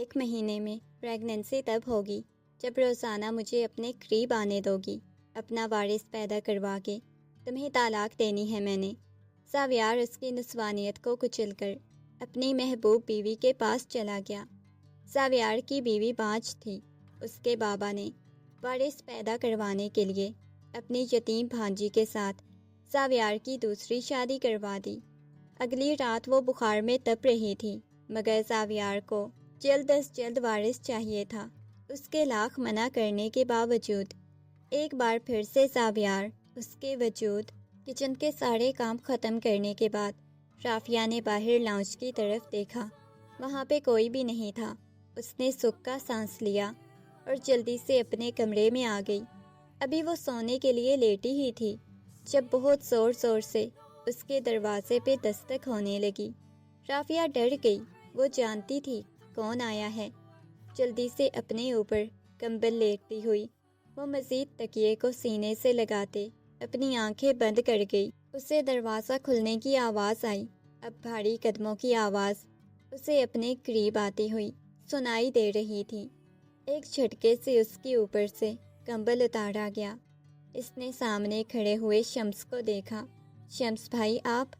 1 مہینے میں پریگننسی تب ہوگی جب روزانہ مجھے اپنے قریب آنے دو گی، اپنا وارث پیدا کروا کے تمہیں طلاق دینی ہے میں نے۔ ساویار اس کی نسوانیت کو کچل کر اپنی محبوب بیوی کے پاس چلا گیا۔ ساویار کی بیوی بانجھ تھی۔ اس کے بابا نے وارث پیدا کروانے کے لیے اپنی یتیم بھانجی کے ساتھ ساویار کی دوسری شادی کروا دی۔ اگلی رات وہ بخار میں تپ رہی تھی، مگر ساویار کو جلد از جلد وارث چاہیے تھا۔ اس کے لاکھ منع کرنے کے باوجود ایک بار پھر سے ساویار اس کے وجود کچن کے سارے کام ختم کرنے کے بعد رافیہ نے باہر لاؤنج کی طرف دیکھا۔ وہاں پہ کوئی بھی نہیں تھا۔ اس نے سکھ کا سانس لیا اور جلدی سے اپنے کمرے میں آ گئی۔ ابھی وہ سونے کے لیے لیٹی ہی تھی جب بہت زور زور سے اس کے دروازے پہ دستک ہونے لگی۔ رافیہ ڈر گئی۔ وہ جانتی تھی کون آیا ہے۔ جلدی سے اپنے اوپر کمبل لیٹتی ہوئی وہ مزید تکیے کو سینے سے لگاتے اپنی آنکھیں بند کر گئی۔ اسے دروازہ کھلنے کی آواز آئی۔ اب بھاری قدموں کی آواز اسے اپنے قریب آتی ہوئی سنائی دے رہی تھی۔ ایک جھٹکے سے اس کے اوپر سے کمبل اتارا گیا۔ اس نے سامنے کھڑے ہوئے شمس کو دیکھا۔ شمس بھائی آپ؟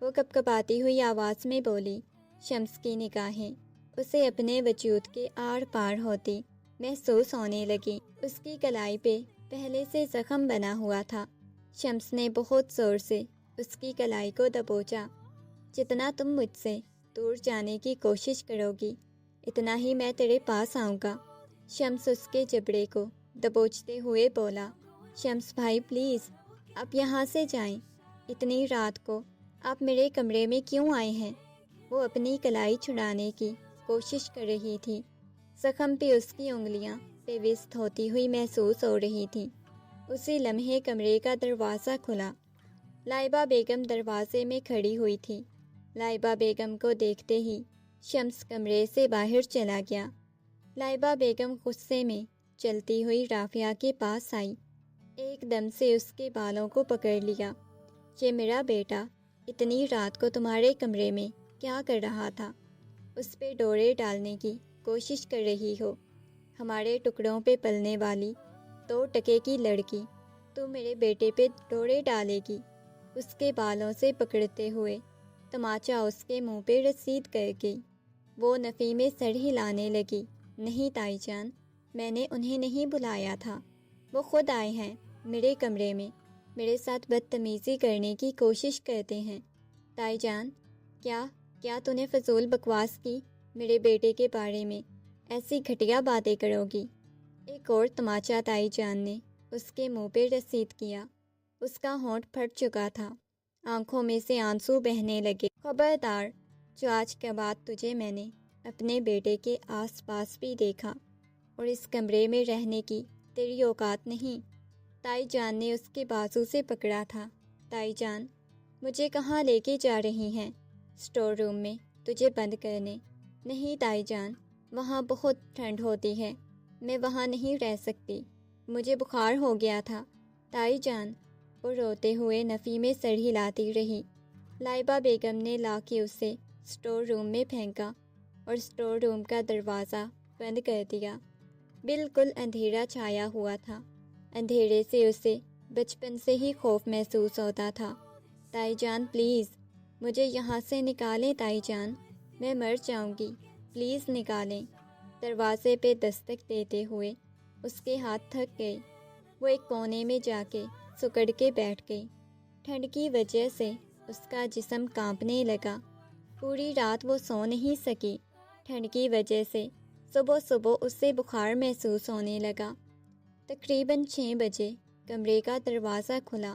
وہ کپکپاتی ہوئی آواز میں بولی۔ شمس کی نگاہیں اسے اپنے وجود کے آر پار ہوتی محسوس ہونے لگی۔ اس کی کلائی پہ پہلے سے زخم بنا ہوا تھا۔ شمس نے بہت زور سے اس کی کلائی کو دبوچا۔ جتنا تم مجھ سے دور جانے کی کوشش کرو گی اتنا ہی میں تیرے پاس آؤں گا۔ شمس اس کے جبڑے کو دبوچتے ہوئے بولا۔ شمس بھائی پلیز آپ یہاں سے جائیں۔ اتنی رات کو آپ میرے کمرے میں کیوں آئے ہیں؟ وہ اپنی کلائی چھڑانے کی کوشش کر رہی تھی۔ زخم پہ اس کی انگلیاں پیوست ہوتی ہوئی محسوس ہو رہی تھیں۔ اسی لمحے کمرے کا دروازہ کھلا۔ لائبہ بیگم دروازے میں کھڑی ہوئی تھی۔ لائبہ بیگم کو دیکھتے ہی شمس کمرے سے باہر چلا گیا۔ لائبہ بیگم غصے میں چلتی ہوئی رافیہ کے پاس آئی۔ ایک دم سے اس کے بالوں کو پکڑ لیا۔ یہ میرا بیٹا اتنی رات کو تمہارے کمرے میں کیا کر رہا تھا؟ اس پہ ڈورے ڈالنے کی کوشش کر رہی ہو؟ ہمارے ٹکڑوں پہ پلنے والی 2 ٹکے کی لڑکی تو میرے بیٹے پہ ڈورے ڈالے گی؟ اس کے بالوں سے پکڑتے ہوئے تماچا اس کے منہ پہ رسید کر گئی۔ وہ نفی میں سر ہلانے لگی۔ نہیں تائی جان، میں نے انہیں نہیں بلایا تھا، وہ خود آئے ہیں میرے کمرے میں، میرے ساتھ بدتمیزی کرنے کی کوشش کرتے ہیں۔ تائی جان، کیا تو نے فضول بکواس کی؟ میرے بیٹے کے بارے میں ایسی گھٹیا باتیں کرو گی؟ ایک اور تماچا تائی جان نے اس کے منہ پہ رسید کیا۔ اس کا ہونٹ پھٹ چکا تھا، آنکھوں میں سے آنسو بہنے لگے۔ خبردار، جو آج کے بعد تجھے میں نے اپنے بیٹے کے آس پاس بھی دیکھا اور اس کمرے میں رہنے کی تیری اوقات نہیں۔ تائی جان نے اس کے بازو سے پکڑا تھا۔ تائی جان، مجھے کہاں لے کے جا رہی ہیں؟ اسٹور روم میں تجھے بند کرنے؟ نہیں تائی جان، وہاں بہت ٹھنڈ ہوتی ہے، میں وہاں نہیں رہ سکتی، مجھے بخار ہو گیا تھا۔ تائی جان، وہ روتے ہوئے نفی میں سر ہلاتی رہی۔ لائبہ بیگم نے لا کے اسے اسٹور روم میں پھینکا اور اسٹور روم کا دروازہ بند کر دیا۔ بالکل اندھیرا چھایا ہوا تھا۔ اندھیرے سے اسے بچپن سے ہی خوف محسوس ہوتا تھا۔ تائی جان پلیز مجھے یہاں سے نکالیں تائی جان، میں مر جاؤں گی، پلیز نکالیں۔ دروازے پہ دستک دیتے ہوئے اس کے ہاتھ تھک گئے۔ وہ ایک کونے میں جا کے سکڑ کے بیٹھ گئی۔ ٹھنڈ کی وجہ سے اس کا جسم کانپنے لگا۔ پوری رات وہ سو نہیں سکی۔ ٹھنڈ کی وجہ سے صبح صبح اسے بخار محسوس ہونے لگا۔ تقریباً 6 بجے کمرے کا دروازہ کھلا۔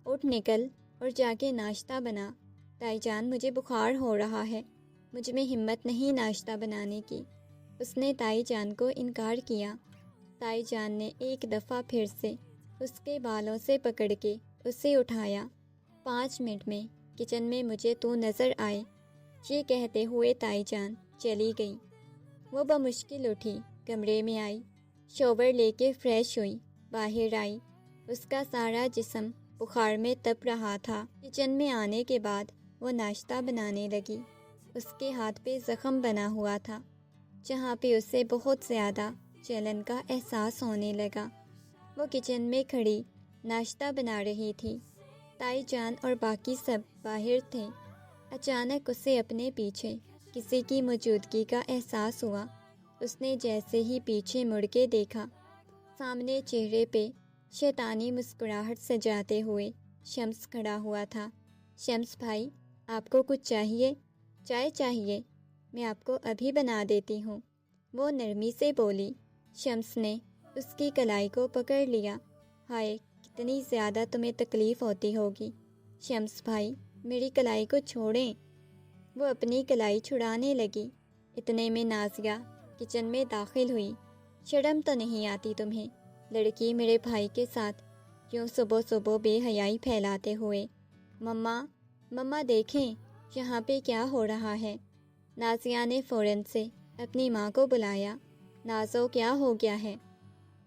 اٹھ نکل اور جا کے ناشتہ بنا۔ تائی جان، مجھے بخار ہو رہا ہے، مجھ میں ہمت نہیں ناشتہ بنانے کی۔ اس نے تائی جان کو انکار کیا۔ تائی جان نے ایک دفعہ پھر سے اس کے بالوں سے پکڑ کے اسے اٹھایا۔ 5 منٹ میں کچن میں مجھے تو نظر آئے، یہ کہتے ہوئے تائی جان چلی گئی۔ وہ بمشکل اٹھی، کمرے میں آئی، شاور لے کے فریش ہوئی، باہر آئی۔ اس کا سارا جسم بخار میں تپ رہا تھا۔ کچن میں آنے کے بعد وہ ناشتہ بنانے لگی۔ اس کے ہاتھ پہ زخم بنا ہوا تھا۔ جہاں پہ اسے بہت زیادہ جلن کا احساس ہونے لگا۔ وہ کچن میں کھڑی ناشتہ بنا رہی تھی۔ تائی جان اور باقی سب باہر تھے۔ اچانک اسے اپنے پیچھے کسی کی موجودگی کا احساس ہوا۔ اس نے جیسے ہی پیچھے مڑ کے دیکھا، سامنے چہرے پہ شیطانی مسکراہٹ سجاتے ہوئے شمس کھڑا ہوا تھا۔ شمس بھائی، آپ کو کچھ چاہیے؟ چائے چاہیے؟ میں آپ کو ابھی بنا دیتی ہوں، وہ نرمی سے بولی۔ شمس نے اس کی کلائی کو پکڑ لیا۔ ہائے، کتنی زیادہ تمہیں تکلیف ہوتی ہوگی۔ شمس بھائی، میری کلائی کو چھوڑیں۔ وہ اپنی کلائی چھڑانے لگی۔ اتنے میں نازیہ کچن میں داخل ہوئی۔ شرم تو نہیں آتی تمہیں؟ لڑکی میرے بھائی کے ساتھ کیوں صبح صبح بے حیائی پھیلاتے ہوئے؟ مما دیکھیں یہاں پہ کیا ہو رہا ہے۔ نازیہ نے فوراً سے اپنی ماں کو بلایا۔ نازو، کیا ہو گیا ہے؟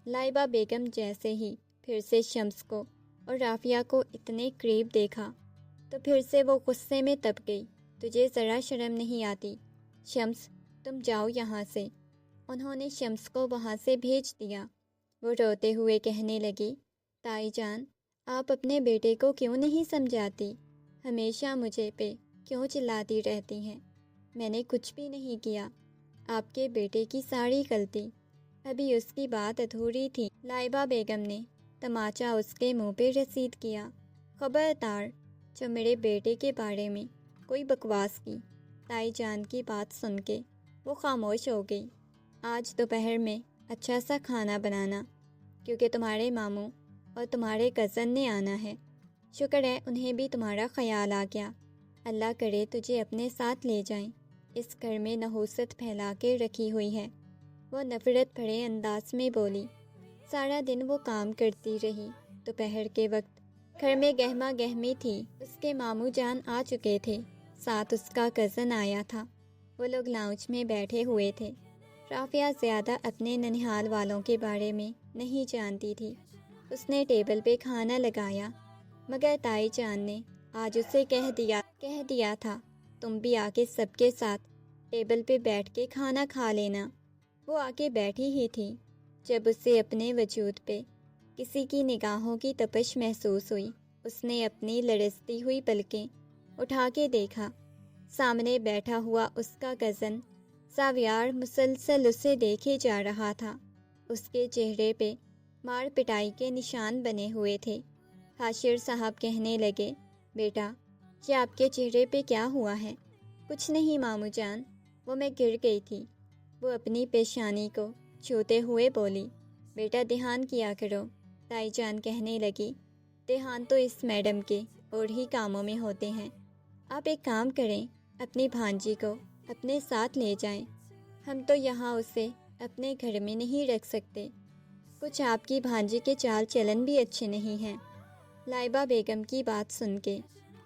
لائبہ بیگم جیسے ہی پھر سے شمس کو اور رافیہ کو اتنے قریب دیکھا تو پھر سے وہ غصے میں تپ گئی۔ تجھے ذرا شرم نہیں آتی؟ شمس، تم جاؤ یہاں سے۔ انہوں نے شمس کو وہاں سے بھیج دیا۔ وہ روتے ہوئے کہنے لگی، تائی جان، آپ اپنے بیٹے کو کیوں نہیں سمجھاتی؟ ہمیشہ مجھے پہ کیوں چلاتی رہتی ہیں؟ میں نے کچھ بھی نہیں کیا۔ آپ کے بیٹے کی ساری غلطی۔ ابھی اس کی بات ادھوری تھی، لائبہ بیگم نے تماچا اس کے منہ پہ رسید کیا۔ خبردار جو میرے بیٹے کے بارے میں کوئی بکواس کی۔ تائی جان کی بات سن کے وہ خاموش ہو گئی۔ آج دوپہر میں اچھا سا کھانا بنانا، کیونکہ تمہارے ماموں اور تمہارے کزن نے آنا ہے۔ شکر ہے انہیں بھی تمہارا خیال آ گیا۔ اللہ کرے تجھے اپنے ساتھ لے جائیں۔ اس گھر میں نحوست پھیلا کے رکھی ہوئی ہے، وہ نفرت بھرے انداز میں بولی۔ سارا دن وہ کام کرتی رہی۔ دوپہر کے وقت گھر میں گہما گہمی تھی۔ اس کے ماموں جان آ چکے تھے، ساتھ اس کا کزن آیا تھا۔ وہ لوگ لاؤنج میں بیٹھے ہوئے تھے۔ رافیہ زیادہ اپنے ننہال والوں کے بارے میں نہیں جانتی تھی۔ اس نے ٹیبل پہ کھانا لگایا، مگر تائی جان نے آج اسے کہہ دیا تھا، تم بھی آ کے سب کے ساتھ ٹیبل پہ بیٹھ کے کھانا کھا لینا۔ وہ آ کے بیٹھی ہی تھی جب اسے اپنے وجود پہ کسی کی نگاہوں کی تپش محسوس ہوئی۔ اس نے اپنی لرزتی ہوئی پلکیں اٹھا کے دیکھا۔ سامنے بیٹھا ہوا اس کا کزن ساویار مسلسل اسے دیکھے جا رہا تھا۔ اس کے چہرے پہ مار پٹائی کے نشان بنے ہوئے تھے۔ حاشر صاحب کہنے لگے، بیٹا، یہ آپ کے چہرے پہ کیا ہوا ہے؟ کچھ نہیں ماموں جان، وہ میں گر گئی تھی، وہ اپنی پیشانی کو چھوتے ہوئے بولی۔ بیٹا دھیان کیا کرو، تائی جان کہنے لگی۔ دھیان تو اس میڈم کے اور ہی کاموں میں ہوتے ہیں۔ آپ ایک کام کریں، اپنی بھانجی کو اپنے ساتھ لے جائیں۔ ہم تو یہاں اسے اپنے گھر میں نہیں رکھ سکتے۔ کچھ آپ کی بھانجی کے چال چلن بھی اچھے نہیں ہیں۔ لائبہ بیگم کی بات سن کے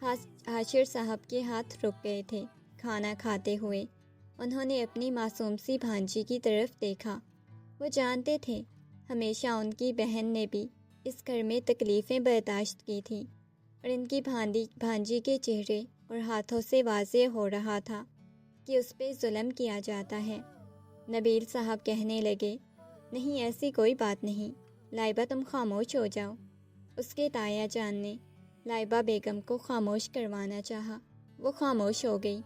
حاشر صاحب کے ہاتھ رک گئے تھے کھانا کھاتے ہوئے۔ انہوں نے اپنی معصوم سی بھانجی کی طرف دیکھا۔ وہ جانتے تھے ہمیشہ ان کی بہن نے بھی اس گھر میں تکلیفیں برداشت کی تھیں، اور ان کی بھانجی کے چہرے اور ہاتھوں سے واضح ہو رہا تھا کہ اس پہ ظلم کیا جاتا ہے۔ نبیل صاحب کہنے لگے، نہیں ایسی کوئی بات نہیں، لائبہ تم خاموش ہو جاؤ۔ اس کے تایا جان نے لائبہ بیگم کو خاموش کروانا چاہا۔ وہ خاموش ہو گئی۔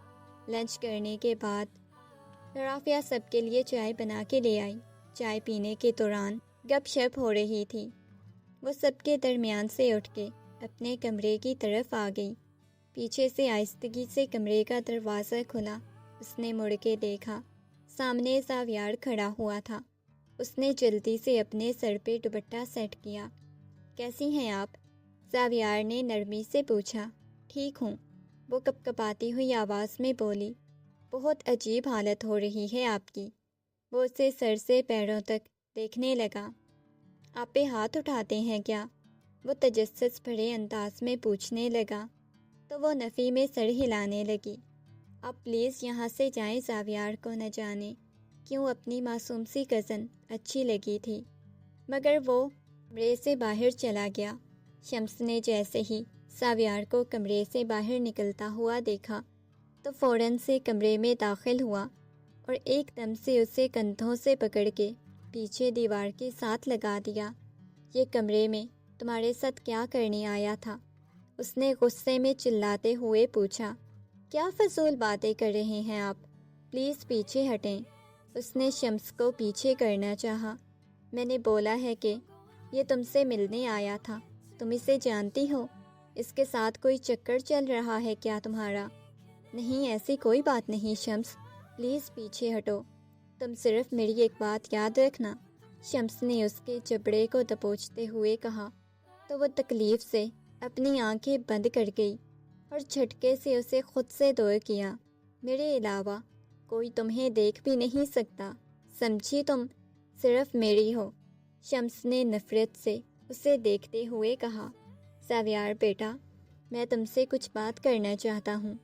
لنچ کرنے کے بعد رافیہ سب کے لیے چائے بنا کے لے آئی۔ چائے پینے کے دوران گپ شپ ہو رہی تھی۔ وہ سب کے درمیان سے اٹھ کے اپنے کمرے کی طرف آ گئی۔ پیچھے سے آہستگی سے کمرے کا دروازہ کھلا۔ اس نے مڑ کے دیکھا، سامنے ساویار کھڑا ہوا تھا۔ اس نے جلدی سے اپنے سر پہ دوپٹہ سیٹ کیا۔ کیسی ہیں آپ؟ ساویار نے نرمی سے پوچھا۔ ٹھیک ہوں، وہ کپکپاتی ہوئی آواز میں بولی۔ بہت عجیب حالت ہو رہی ہے آپ کی۔ وہ اسے سر سے پیروں تک دیکھنے لگا۔ آپ پہ ہاتھ اٹھاتے ہیں کیا؟ وہ تجسس بھرے انداز میں پوچھنے لگا تو وہ نفی میں سر ہلانے لگی۔ آپ پلیز یہاں سے جائیں۔ ساویار کو نہ جانے کیوں اپنی معصوم سی کزن اچھی لگی تھی، مگر وہ کمرے سے باہر چلا گیا۔ شمس نے جیسے ہی ساویار کو کمرے سے باہر نکلتا ہوا دیکھا تو فوراً سے کمرے میں داخل ہوا اور ایک دم سے اسے کندھوں سے پکڑ کے پیچھے دیوار کے ساتھ لگا دیا۔ یہ کمرے میں تمہارے ساتھ کیا کرنے آیا تھا؟ اس نے غصے میں چلاتے ہوئے پوچھا۔ کیا فضول باتیں کر رہے ہیں آپ؟ پلیز پیچھے ہٹیں۔ اس نے شمس کو پیچھے کرنا چاہا۔ میں نے بولا ہے کہ یہ تم سے ملنے آیا تھا، تم اسے جانتی ہو؟ اس کے ساتھ کوئی چکر چل رہا ہے کیا تمہارا؟ نہیں، ایسی کوئی بات نہیں شمس، پلیز پیچھے ہٹو۔ تم صرف میری ایک بات یاد رکھنا، شمس نے اس کے جبڑے کو دبوچتے ہوئے کہا، تو وہ تکلیف سے اپنی آنکھیں بند کر گئی اور جھٹکے سے اسے خود سے دور کیا۔ میرے علاوہ کوئی تمہیں دیکھ بھی نہیں سکتا، سمجھی؟ تم صرف میری ہو۔ شمس نے نفرت سے اسے دیکھتے ہوئے کہا۔ ساویار بیٹا، میں تم سے کچھ بات کرنا چاہتا ہوں۔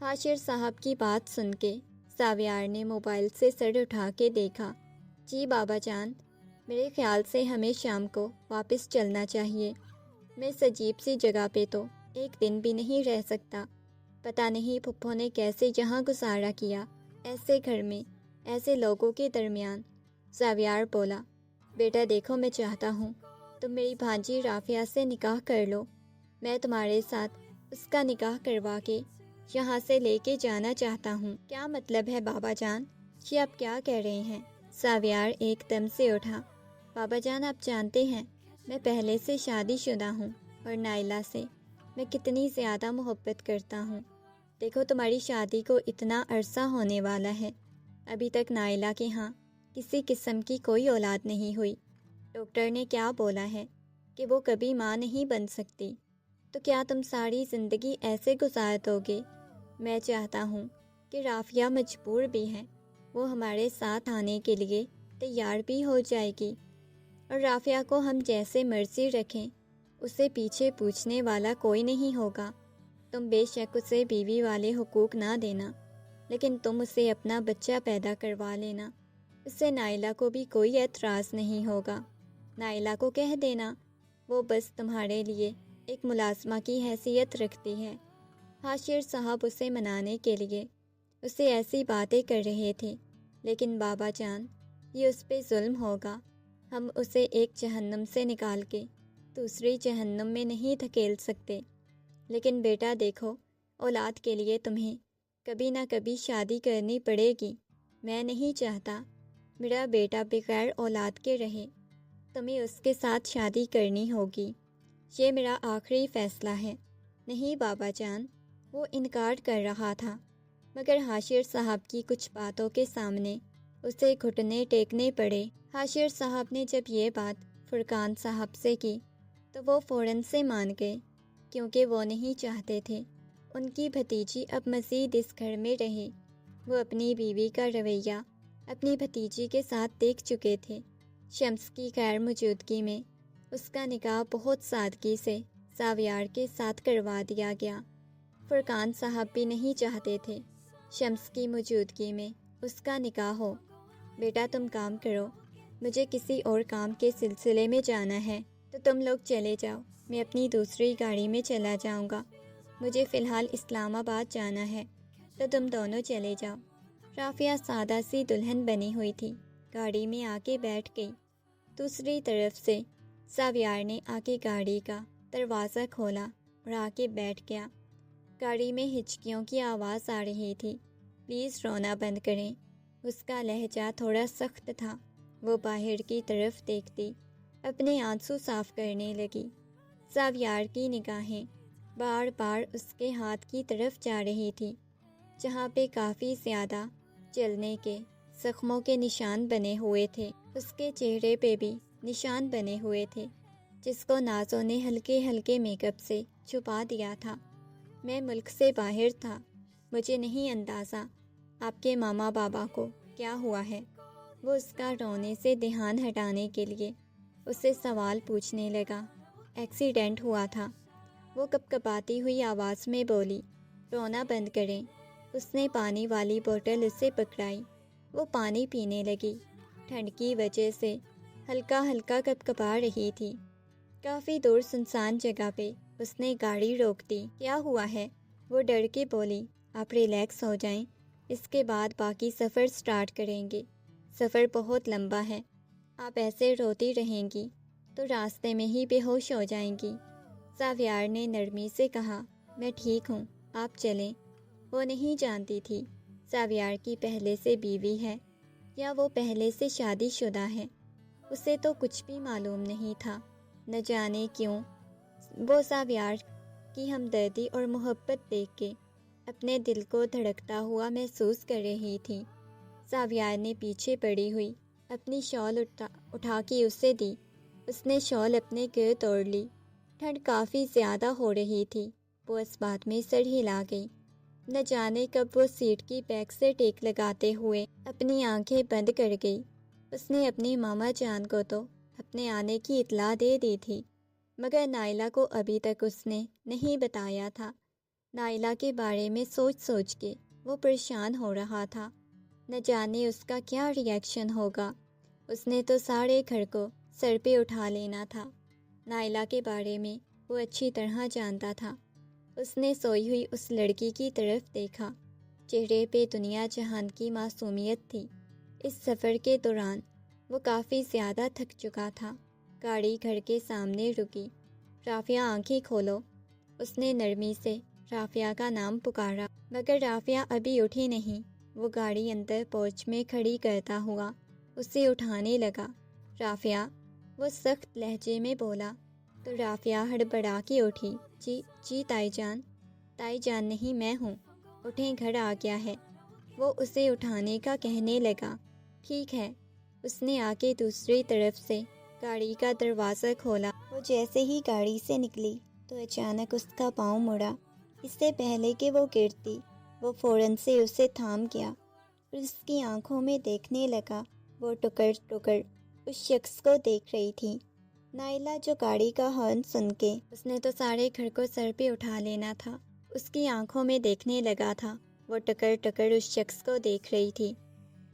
حاشر صاحب کی بات سن کے ساویار نے موبائل سے سر اٹھا کے دیکھا۔ جی بابا جان، میرے خیال سے ہمیں شام کو واپس چلنا چاہیے۔ میں اس عجیب سی جگہ پہ تو ایک دن بھی نہیں رہ سکتا۔ پتہ نہیں پھپھو نے کیسے یہاں گزارا کیا، ایسے گھر میں، ایسے لوگوں کے درمیان۔ ساویار بولا، بیٹا دیکھو، میں چاہتا ہوں تم میری بھانجی رافیہ سے نکاح کر لو۔ میں تمہارے ساتھ اس کا نکاح کروا کے یہاں سے لے کے جانا چاہتا ہوں۔ کیا مطلب ہے بابا جان؟ یہ آپ کیا کہہ رہے ہیں؟ ساویار ایک دم سے اٹھا۔ بابا جان، آپ جانتے ہیں میں پہلے سے شادی شدہ ہوں، اور نائلہ سے میں کتنی زیادہ محبت کرتا ہوں۔ دیکھو، تمہاری شادی کو اتنا عرصہ ہونے والا ہے، ابھی تک نائلہ کے ہاں کسی قسم کی کوئی اولاد نہیں ہوئی۔ ڈاکٹر نے کیا بولا ہے کہ وہ کبھی ماں نہیں بن سکتی۔ تو کیا تم ساری زندگی ایسے گزار دو گے؟ میں چاہتا ہوں کہ رافیہ مجبور بھی ہے، وہ ہمارے ساتھ آنے کے لیے تیار بھی ہو جائے گی، اور رافیہ کو ہم جیسے مرضی رکھیں، اسے پیچھے پوچھنے والا کوئی نہیں ہوگا۔ تم بے شک اسے بیوی والے حقوق نہ دینا، لیکن تم اسے اپنا بچہ پیدا کروا لینا، اس سے نائلہ کو بھی کوئی اعتراض نہیں ہوگا۔ نائلہ کو کہہ دینا وہ بس تمہارے لیے ایک ملازمہ کی حیثیت رکھتی ہے۔ حاشر صاحب اسے منانے کے لیے اسے ایسی باتیں کر رہے تھے، لیکن بابا جان، یہ اس پہ ظلم ہوگا۔ ہم اسے ایک جہنم سے نکال کے دوسری جہنم میں نہیں دھکیل سکتے۔ لیکن بیٹا دیکھو، اولاد کے لیے تمہیں کبھی نہ کبھی شادی کرنی پڑے گی۔ میں نہیں چاہتا میرا بیٹا بغیر اولاد کے رہے، تمہیں اس کے ساتھ شادی کرنی ہوگی، یہ میرا آخری فیصلہ ہے۔ نہیں بابا جان، وہ انکار کر رہا تھا، مگر حاشر صاحب کی کچھ باتوں کے سامنے اسے گھٹنے ٹیکنے پڑے۔ حاشر صاحب نے جب یہ بات فرقان صاحب سے کی تو وہ فوراً سے مان گئے، کیونکہ وہ نہیں چاہتے تھے ان کی بھتیجی اب مزید اس گھر میں رہے۔ وہ اپنی بیوی کا رویہ اپنی بھتیجی کے ساتھ دیکھ چکے تھے۔ شمس کی غیر موجودگی میں اس کا نکاح بہت سادگی سے ساویار کے ساتھ کروا دیا گیا۔ فرقان صاحب بھی نہیں چاہتے تھے شمس کی موجودگی میں اس کا نکاح ہو۔ بیٹا تم کام کرو، مجھے کسی اور کام کے سلسلے میں جانا ہے تو تم لوگ چلے جاؤ، میں اپنی دوسری گاڑی میں چلا جاؤں گا۔ مجھے فی الحال اسلام آباد جانا ہے تو تم دونوں چلے جاؤ۔ رافیہ سادہ سی دلہن بنی ہوئی تھی، گاڑی میں آ کے بیٹھ گئی۔ دوسری طرف سے ساویار نے آ کے گاڑی کا دروازہ کھولا اور آ کے بیٹھ گیا۔ گاڑی میں ہچکیوں کی آواز آ رہی تھی۔ پلیز رونا بند کریں۔ اس کا لہجہ تھوڑا سخت تھا۔ وہ باہر کی طرف دیکھتی اپنے آنسو صاف کرنے لگی۔ ساویار کی نگاہیں بار بار اس کے ہاتھ کی طرف جا رہی تھی، جہاں پہ کافی زیادہ جلنے کے زخموں کے نشان بنے ہوئے تھے۔ اس کے چہرے پہ بھی نشان بنے ہوئے تھے، جس کو نازوں نے ہلکے ہلکے میک اپ سے چھپا دیا تھا۔ میں ملک سے باہر تھا، مجھے نہیں اندازہ آپ کے ماما بابا کو کیا ہوا ہے۔ وہ اس کا رونے سے دھیان ہٹانے کے لیے اسے سوال پوچھنے لگا۔ ایکسیڈنٹ ہوا تھا، وہ کپکپاتی ہوئی آواز میں بولی۔ رونا بند کریں۔ اس نے پانی والی بوتل اسے پکڑائی۔ وہ پانی پینے لگی، ٹھنڈ کی وجہ سے ہلکا ہلکا کپکپا رہی تھی۔ کافی دور سنسان جگہ پہ اس نے گاڑی روک دی۔ کیا ہوا ہے؟ وہ ڈر کے بولی۔ آپ ریلیکس ہو جائیں، اس کے بعد باقی سفر سٹارٹ کریں گے۔ سفر بہت لمبا ہے، آپ ایسے روتی رہیں گی تو راستے میں ہی بے ہوش ہو جائیں گی۔ ساویار نے نرمی سے کہا، میں ٹھیک ہوں، آپ چلیں۔ وہ نہیں جانتی تھی ساویار کی پہلے سے بیوی ہے یا وہ پہلے سے شادی شدہ ہے۔ اسے تو کچھ بھی معلوم نہیں تھا۔ نہ جانے کیوں وہ ساویار کی ہمدردی اور محبت دیکھ کے اپنے دل کو دھڑکتا ہوا محسوس کر رہی تھی۔ ساویار نے پیچھے پڑی ہوئی اپنی شال اٹھا کے اسے دی۔ اس نے شال اپنے گرد اوڑھ لی۔ ٹھنڈ کافی زیادہ ہو رہی تھی۔ وہ اس بات میں سر ہلا گئی۔ نہ جانے کب وہ سیٹ کی بیک سے ٹیک لگاتے ہوئے اپنی آنکھیں بند کر گئی۔ اس نے اپنی ماما جان کو تو اپنے آنے کی اطلاع دے دی تھی، مگر نائلہ کو ابھی تک اس نے نہیں بتایا تھا۔ نائلہ کے بارے میں سوچ سوچ کے وہ پریشان ہو رہا تھا۔ نہ جانے اس کا کیا ری ایکشن ہوگا۔ اس نے تو سارے گھر کو سر پہ اٹھا لینا تھا۔ نائلہ کے بارے میں وہ اچھی طرح جانتا تھا۔ اس نے سوئی ہوئی اس لڑکی کی طرف دیکھا۔ چہرے پہ دنیا جہان کی معصومیت تھی۔ اس سفر کے دوران وہ کافی زیادہ تھک چکا تھا۔ گاڑی گھر کے سامنے رکی۔ رافیہ آنکھیں کھولو۔ اس نے نرمی سے رافیہ کا نام پکارا، مگر رافیہ ابھی اٹھی نہیں۔ وہ گاڑی اندر پورچ میں کھڑی کرتا ہوا اسے اٹھانے لگا۔ رافیہ، وہ سخت لہجے میں بولا تو رافیہ ہڑبڑا کے اٹھی۔ جی تائی جان۔ تائی جان نہیں، میں ہوں، اٹھیں، گھر آ گیا ہے۔ وہ اسے اٹھانے کا کہنے لگا۔ ٹھیک ہے۔ اس نے آ کے دوسری طرف سے گاڑی کا دروازہ کھولا۔ وہ جیسے ہی گاڑی سے نکلی تو اچانک اس کا پاؤں مڑا۔ اس سے پہلے کہ وہ گرتی، وہ فوراً سے اسے تھام گیا اور اس کی آنکھوں میں دیکھنے لگا۔ وہ ٹکر ٹکر اس شخص کو دیکھ رہی تھی۔ نائلہ، جو گاڑی کا ہارن سن کے اس نے تو سارے گھر کو سر پہ اٹھا لینا تھا، اس کی آنکھوں میں دیکھنے لگا تھا۔ وہ ٹکر ٹکر اس شخص کو دیکھ رہی تھی۔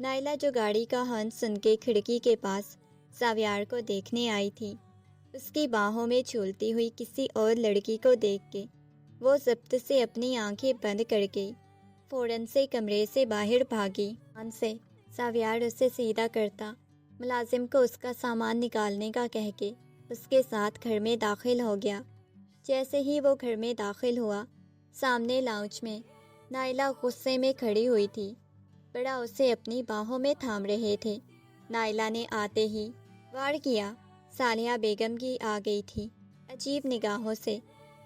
نائلہ، جو گاڑی کا ہارن سن کے کھڑکی کے پاس ساویار کو دیکھنے آئی تھی، اس کی باہوں میں جھولتی ہوئی کسی اور لڑکی کو دیکھ کے وہ ضبط سے اپنی آنکھیں بند کر گئی۔ فوراً سے کمرے سے باہر بھاگی۔ سے ساویار اسے سیدھا کرتا، ملازم کو اس کا سامان نکالنے کا کہہ کے اس کے ساتھ گھر میں داخل ہو گیا۔ جیسے ہی وہ گھر میں داخل ہوا، سامنے لاؤنج میں نائلہ غصے میں کھڑی ہوئی تھی۔ بڑا اسے اپنی باہوں میں تھام رہے تھے۔ نائلہ نے آتے ہی وار کیا۔ صالحہ بیگم کی آ گئی تھی۔ عجیب نگاہوں سے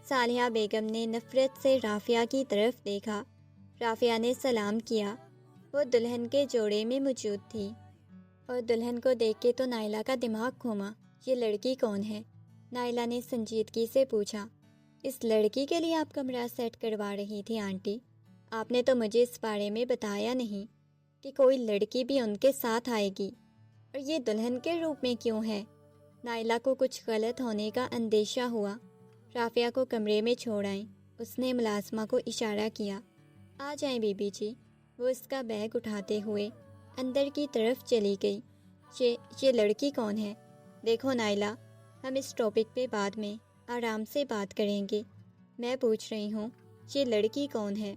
صالحہ بیگم نے نفرت سے رافیہ کی طرف دیکھا۔ رافیہ نے سلام کیا۔ وہ دلہن کے جوڑے میں موجود تھی اور دلہن کو دیکھ کے تو نائلہ کا دماغ گھوما۔ یہ لڑکی کون ہے؟ نائلہ نے سنجیدگی سے پوچھا۔ اس لڑکی کے لیے آپ کمرہ سیٹ کروا رہی تھی آنٹی؟ آپ نے تو مجھے اس بارے میں بتایا نہیں کہ کوئی لڑکی بھی ان کے ساتھ آئے گی، اور یہ دلہن کے روپ میں کیوں ہے؟ نائلہ کو کچھ غلط ہونے کا اندیشہ ہوا۔ رافیہ کو کمرے میں چھوڑ آئیں۔ اس نے ملازمہ کو اشارہ کیا۔ آ جائیں بی بی جی۔ وہ اس کا بیگ اٹھاتے ہوئے اندر کی طرف چلی گئی۔ یہ لڑکی کون ہے؟ دیکھو نائلہ، ہم اس ٹاپک پہ بعد میں آرام سے بات کریں گے۔ میں پوچھ رہی ہوں، یہ لڑکی کون ہے؟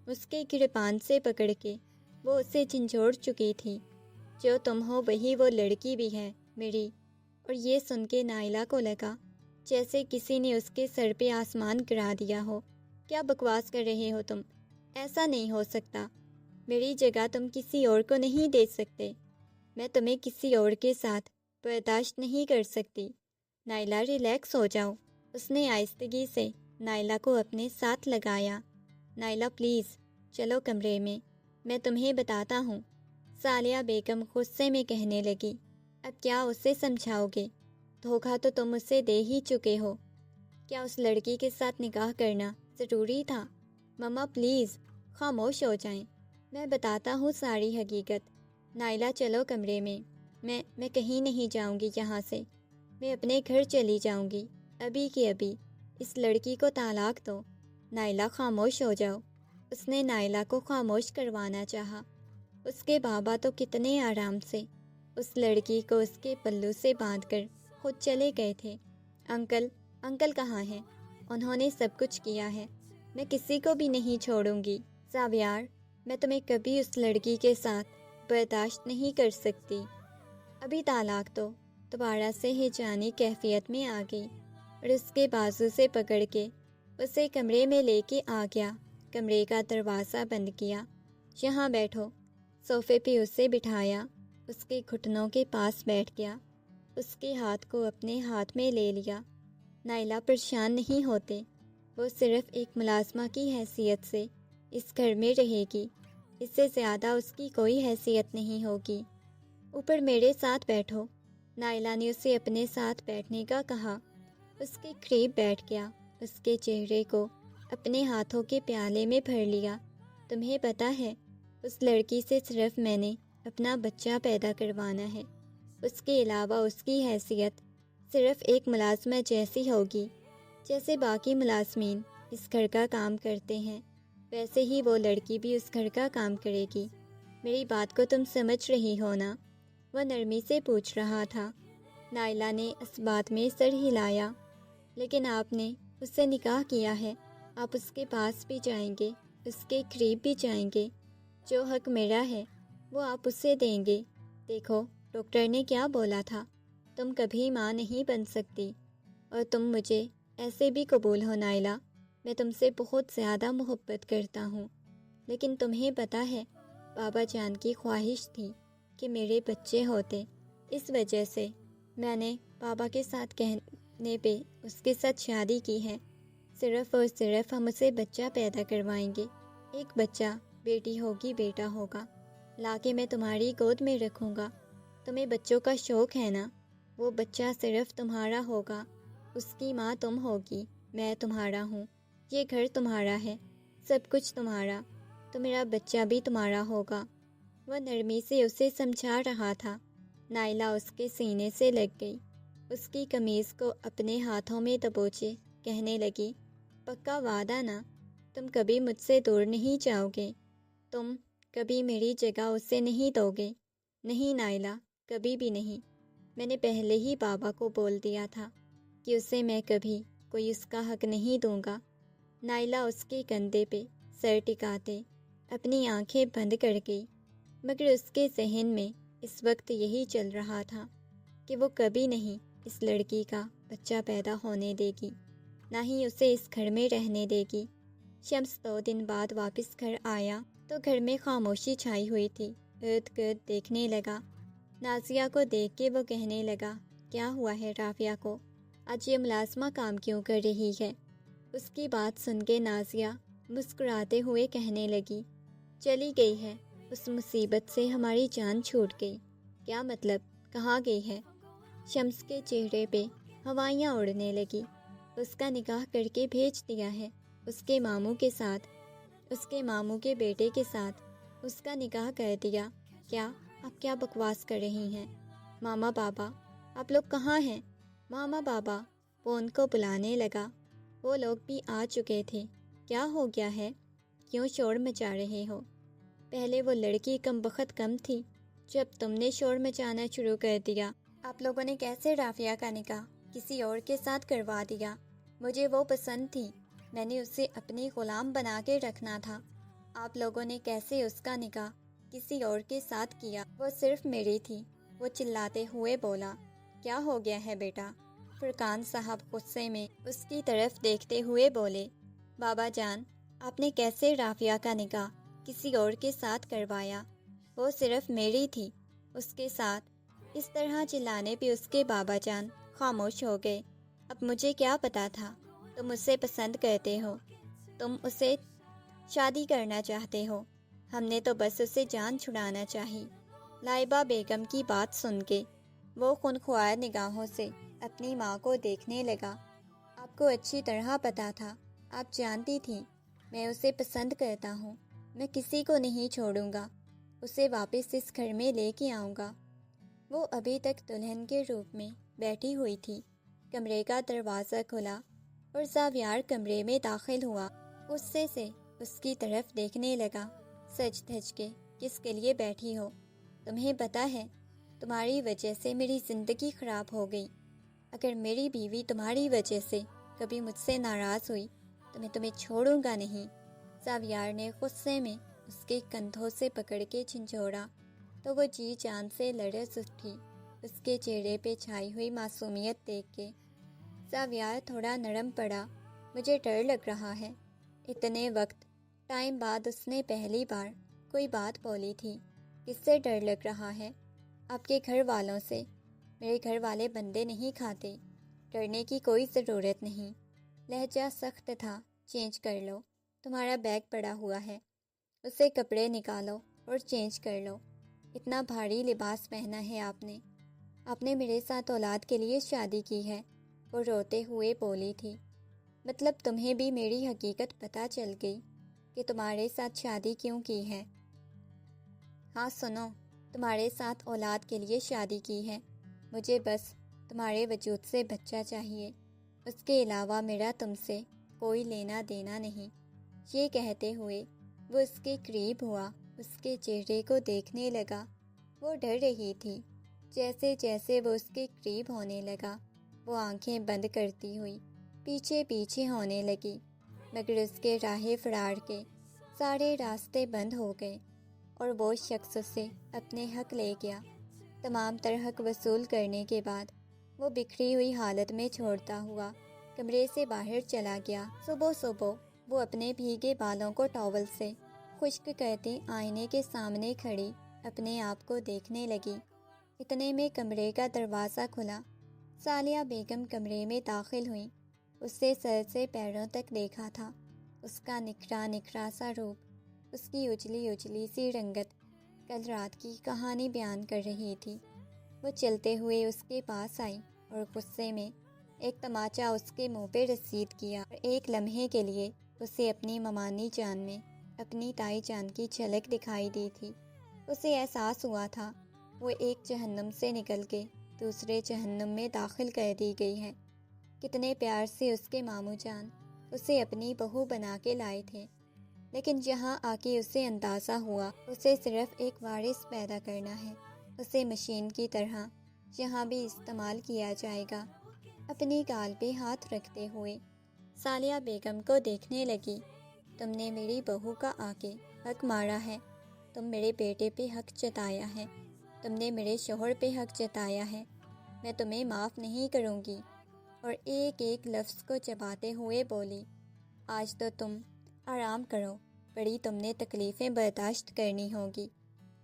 اس کے گریبان سے پکڑ کے وہ اسے جھنجھوڑ چکی تھی۔ جو تم ہو وہی وہ لڑکی بھی ہے میری۔ اور یہ سن کے نائلہ کو لگا جیسے کسی نے اس کے سر پہ آسمان گرا دیا ہو۔ کیا بکواس کر رہے ہو تم؟ ایسا نہیں ہو سکتا۔ میری جگہ تم کسی اور کو نہیں دے سکتے۔ میں تمہیں کسی اور کے ساتھ برداشت نہیں کر سکتی۔ نائلہ، ریلیکس ہو جاؤ۔ اس نے آہستگی سے نائلہ کو اپنے ساتھ لگایا۔ نائلہ پلیز چلو کمرے میں تمہیں بتاتا ہوں۔ صالحہ بیگم غصے میں کہنے لگی۔ اب کیا اسے سمجھاؤ گے؟ دھوکہ تو تم اسے دے ہی چکے ہو۔ کیا اس لڑکی کے ساتھ نکاح کرنا ضروری تھا؟ مما پلیز خاموش ہو جائیں، میں بتاتا ہوں ساری حقیقت۔ نائلہ چلو کمرے میں کہیں نہیں جاؤں گی یہاں سے۔ میں اپنے گھر چلی جاؤں گی ابھی کی ابھی۔ اس لڑکی کو طلاق دو۔ نائلہ خاموش ہو جاؤ۔ اس نے نائلہ کو خاموش کروانا چاہا۔ اس کے بابا تو کتنے آرام سے اس لڑکی کو اس کے پلو سے باندھ کر خود چلے گئے تھے۔ انکل کہاں ہیں؟ انہوں نے سب کچھ کیا ہے۔ میں کسی کو بھی نہیں چھوڑوں گی۔ ساویار، میں تمہیں کبھی اس لڑکی کے ساتھ برداشت نہیں کر سکتی۔ ابھی طلاق دو۔ دوبارہ سے ہیجانی کیفیت میں آ گئی اور اس کے بازو سے پکڑ کے اسے کمرے میں لے کے آ گیا۔ کمرے کا دروازہ بند کیا۔ یہاں بیٹھو۔ صوفے پہ اسے بٹھایا، اس کے گھٹنوں کے پاس بیٹھ گیا، اس کے ہاتھ کو اپنے ہاتھ میں لے لیا۔ نائلہ پریشان نہیں ہوتے، وہ صرف ایک ملازمہ کی حیثیت سے اس گھر میں رہے گی، اس سے زیادہ اس کی کوئی حیثیت نہیں ہوگی۔ اوپر میرے ساتھ بیٹھو۔ نائلہ نے اسے اپنے ساتھ بیٹھنے کا کہا۔ اس کے قریب بیٹھ گیا، اس کے چہرے کو اپنے ہاتھوں کے پیالے میں بھر لیا۔ تمہیں پتہ ہے، اس لڑکی سے صرف میں نے اپنا بچہ پیدا کروانا ہے۔ اس کے علاوہ اس کی حیثیت صرف ایک ملازمہ جیسی ہوگی۔ جیسے باقی ملازمین اس گھر کا کام کرتے ہیں، ویسے ہی وہ لڑکی بھی اس گھر کا کام کرے گی۔ میری بات کو تم سمجھ رہی ہو نا؟ وہ نرمی سے پوچھ رہا تھا۔ نائلہ نے اس بات میں سر ہلایا۔ لیکن آپ نے اس سے نکاح کیا ہے، آپ اس کے پاس بھی جائیں گے، اس کے قریب بھی جائیں گے۔ جو حق میرا ہے وہ آپ اسے دیں گے۔ دیکھو، ڈاکٹر نے کیا بولا تھا، تم کبھی ماں نہیں بن سکتی، اور تم مجھے ایسے بھی قبول ہو نائلہ۔ میں تم سے بہت زیادہ محبت کرتا ہوں، لیکن تمہیں پتہ ہے بابا جان کی خواہش تھی کہ میرے بچے ہوتے، اس وجہ سے میں نے بابا کے ساتھ کہنے پہ اس کے ساتھ شادی کی ہے۔ صرف اور صرف ہم اسے بچہ پیدا کروائیں گے، ایک بچہ، بیٹی ہوگی بیٹا ہوگا، لا کے میں تمہاری گود میں رکھوں گا۔ تمہیں بچوں کا شوق ہے نا؟ وہ بچہ صرف تمہارا ہوگا، اس کی ماں تم ہوگی، میں تمہارا ہوں، یہ گھر تمہارا ہے، سب کچھ تمہارا، تو میرا بچہ بھی تمہارا ہوگا۔ وہ نرمی سے اسے سمجھا رہا تھا۔ نائلہ اس کے سینے سے لگ گئی، اس کی قمیض کو اپنے ہاتھوں میں دبوچے کہنے لگی، پکا وعدہ نا؟ تم کبھی مجھ سے دور نہیں جاؤ گے؟ تم کبھی میری جگہ اسے نہیں دو گے؟ نہیں نائلہ، کبھی بھی نہیں۔ میں نے پہلے ہی بابا کو بول دیا تھا کہ اسے میں کبھی کوئی اس کا حق نہیں دوں گا۔ نائلہ اس کے کندھے پہ سر ٹکاتے اپنی آنکھیں بند کر گئی، مگر اس کے ذہن میں اس وقت یہی چل رہا تھا کہ وہ کبھی نہیں اس لڑکی کا بچہ پیدا ہونے دے گی، نہ ہی اسے اس گھر میں رہنے دے گی۔ شمس 2 دن بعد واپس گھر آیا تو گھر میں خاموشی چھائی ہوئی تھی۔ ارد گرد دیکھنے لگا، نازیہ کو دیکھ کے وہ کہنے لگا، کیا ہوا ہے رافعہ کو؟ آج یہ ملازمہ کام کیوں کر رہی ہے؟ اس کی بات سن کے نازیہ مسکراتے ہوئے کہنے لگی، چلی گئی ہے، اس مصیبت سے ہماری جان چھوٹ گئی۔ کیا مطلب؟ کہاں گئی ہے؟ شمس کے چہرے پہ ہوائیاں اڑنے لگی۔ اس کا نکاح کر کے بھیج دیا ہے، اس کے ماموں کے ساتھ، اس کے ماموں کے بیٹے کے ساتھ اس کا نکاح کر دیا۔ کیا آپ کیا بکواس کر رہی ہیں؟ ماما بابا، آپ لوگ کہاں ہیں؟ ماما بابا، وہ ان کو بلانے لگا۔ وہ لوگ بھی آ چکے تھے۔ کیا ہو گیا ہے؟ کیوں شور مچا رہے ہو؟ پہلے وہ لڑکی کم بخت کم تھی، جب تم نے شور مچانا شروع کر دیا۔ آپ لوگوں نے کیسے رافعہ کا نکاح کسی اور کے ساتھ کروا دیا؟ مجھے وہ پسند تھی، میں نے اسے اپنی غلام بنا کے رکھنا تھا۔ آپ لوگوں نے کیسے اس کا نکاح کسی اور کے ساتھ کیا؟ وہ صرف میری تھی۔ وہ چلاتے ہوئے بولا۔ کیا ہو گیا ہے بیٹا؟ فرقان صاحب غصے میں اس کی طرف دیکھتے ہوئے بولے، بابا جان، آپ نے کیسے رافعہ کا نکاح کسی اور کے ساتھ کروایا؟ وہ صرف میری تھی، اس کے ساتھ۔ اس طرح چلانے پہ اس کے بابا جان خاموش ہو گئے۔ اب مجھے کیا پتا تھا تم اسے پسند کرتے ہو، تم اسے شادی کرنا چاہتے ہو، ہم نے تو بس اسے جان چھڑانا چاہی۔ لائبہ بیگم کی بات سن کے وہ خونخوار نگاہوں سے اپنی ماں کو دیکھنے لگا۔ آپ کو اچھی طرح پتا تھا، آپ جانتی تھیں میں اسے پسند کرتا ہوں، میں کسی کو نہیں چھوڑوں گا، اسے واپس اس گھر میں لے کے آؤں گا۔ وہ ابھی تک دلہن کے روپ میں بیٹھی ہوئی تھی۔ کمرے کا دروازہ کھلا اور زاویار کمرے میں داخل ہوا۔ غصے سے اس کی طرف دیکھنے لگا۔ سج دھج کے کس کے لیے بیٹھی ہو؟ تمہیں پتا ہے تمہاری وجہ سے میری زندگی خراب ہو گئی۔ اگر میری بیوی تمہاری وجہ سے کبھی مجھ سے ناراض ہوئی تو میں تمہیں چھوڑوں گا نہیں۔ زاویار نے غصے میں اس کے کندھوں سے پکڑ کے جھنجھوڑا تو وہ جی جان سے لرز اٹھی، اس کے چہرے پہ چھائی ہوئی معصومیت دیکھ کے۔ زاویار تھوڑا نرم پڑا۔ مجھے ڈر لگ رہا ہے۔ اتنے وقت ٹائم بعد اس نے پہلی بار کوئی بات بولی تھی۔ کس سے ڈر لگ رہا ہے؟ آپ کے گھر والوں سے۔ میرے گھر والے بندے نہیں کھاتے، ڈرنے کی کوئی ضرورت نہیں۔ لہجہ سخت تھا۔ چینج کر لو، تمہارا بیگ پڑا ہوا ہے، اسے کپڑے نکالو اور چینج کر لو۔ اتنا بھاری لباس پہنا ہے آپ نے میرے ساتھ اولاد کے لیے شادی کی ہے، وہ روتے ہوئے بولی تھی۔ مطلب تمہیں بھی میری حقیقت پتہ چل گئی کہ تمہارے ساتھ شادی کیوں کی ہے؟ ہاں سنو، تمہارے ساتھ اولاد کے لیے شادی کی ہے۔ مجھے بس تمہارے وجود سے بچہ چاہیے، اس کے علاوہ میرا تم سے کوئی لینا دینا نہیں۔ یہ کہتے ہوئے وہ اس کے قریب ہوا، اس کے چہرے کو دیکھنے لگا۔ وہ ڈر رہی تھی۔ جیسے جیسے وہ اس کے قریب ہونے لگا، وہ آنکھیں بند کرتی ہوئی پیچھے پیچھے ہونے لگی، مگر اس کے راہ فرار کے سارے راستے بند ہو گئے اور وہ شخص اسے اپنے حق لے گیا۔ تمام تر حق وصول کرنے کے بعد وہ بکھری ہوئی حالت میں چھوڑتا ہوا کمرے سے باہر چلا گیا۔ صبح صبح وہ اپنے بھیگے بالوں کو ٹاول سے خشک کرتے آئینے کے سامنے کھڑی اپنے آپ کو دیکھنے لگی۔ اتنے میں کمرے کا دروازہ کھلا۔ سالیہ بیگم کمرے میں داخل ہوئیں۔ اسے سر سے پیروں تک دیکھا تھا۔ اس کا نکھرا نکھرا سا روپ، اس کی اجلی اجلی سی رنگت کل رات کی کہانی بیان کر رہی تھی۔ وہ چلتے ہوئے اس کے پاس آئی اور غصے میں ایک تماچا اس کے منہ پہ رسید کیا، اور ایک لمحے کے لیے اسے اپنی ممانی جان میں اپنی تائی جان کی جھلک دکھائی دی تھی۔ اسے احساس ہوا تھا وہ ایک جہنم سے نکل کے دوسرے جہنم میں داخل کر دی گئی ہے۔ کتنے پیار سے اس کے ماموں جان اسے اپنی بہو بنا کے لائے تھے، لیکن جہاں آ کے اسے اندازہ ہوا اسے صرف ایک وارث پیدا کرنا ہے، اسے مشین کی طرح جہاں بھی استعمال کیا جائے گا۔ اپنی گال پہ ہاتھ رکھتے ہوئے سالیہ بیگم کو دیکھنے لگی۔ تم نے میری بہو کا آ کے حق مارا ہے، تم میرے بیٹے پہ حق جتایا ہے، تم نے میرے شوہر پہ حق جتایا ہے، میں تمہیں معاف نہیں کروں گی۔ اور ایک ایک لفظ کو چباتے ہوئے بولی، آج تو تم آرام کرو، بڑی تم نے تکلیفیں برداشت کرنی ہوگی،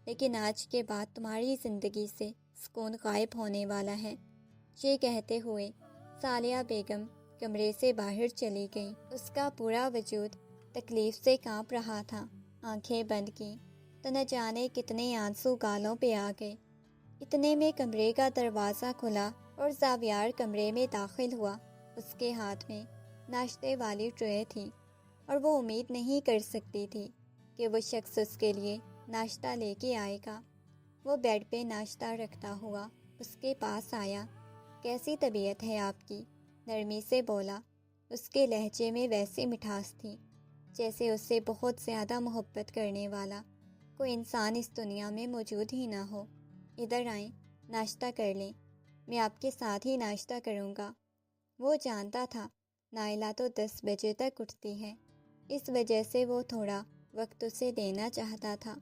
لیکن آج کے بعد تمہاری زندگی سے سکون غائب ہونے والا ہے۔ یہ کہتے ہوئے سالیہ بیگم کمرے سے باہر چلی گئی۔ اس کا پورا وجود تکلیف سے کانپ رہا تھا۔ آنکھیں بند کی تو نہ جانے کتنے آنسو گالوں پہ آ گئے۔ اتنے میں کمرے کا دروازہ کھلا اور زاویار کمرے میں داخل ہوا۔ اس کے ہاتھ میں ناشتے والی ٹرے تھی اور وہ امید نہیں کر سکتی تھی کہ وہ شخص اس کے لیے ناشتہ لے کے آئے گا۔ وہ بیڈ پہ ناشتہ رکھتا ہوا اس کے پاس آیا۔ کیسی طبیعت ہے آپ کی؟ نرمی سے بولا۔ اس کے لہجے میں ویسی مٹھاس تھی جیسے اس سے بہت زیادہ محبت کرنے والا کوئی انسان اس دنیا میں موجود ہی نہ ہو۔ ادھر آئیں، ناشتہ کر لیں، میں آپ کے ساتھ ہی ناشتہ کروں گا۔ وہ جانتا تھا نائلہ تو 10 بجے تک اٹھتی ہے، اس وجہ سے وہ تھوڑا وقت اسے دینا چاہتا تھا۔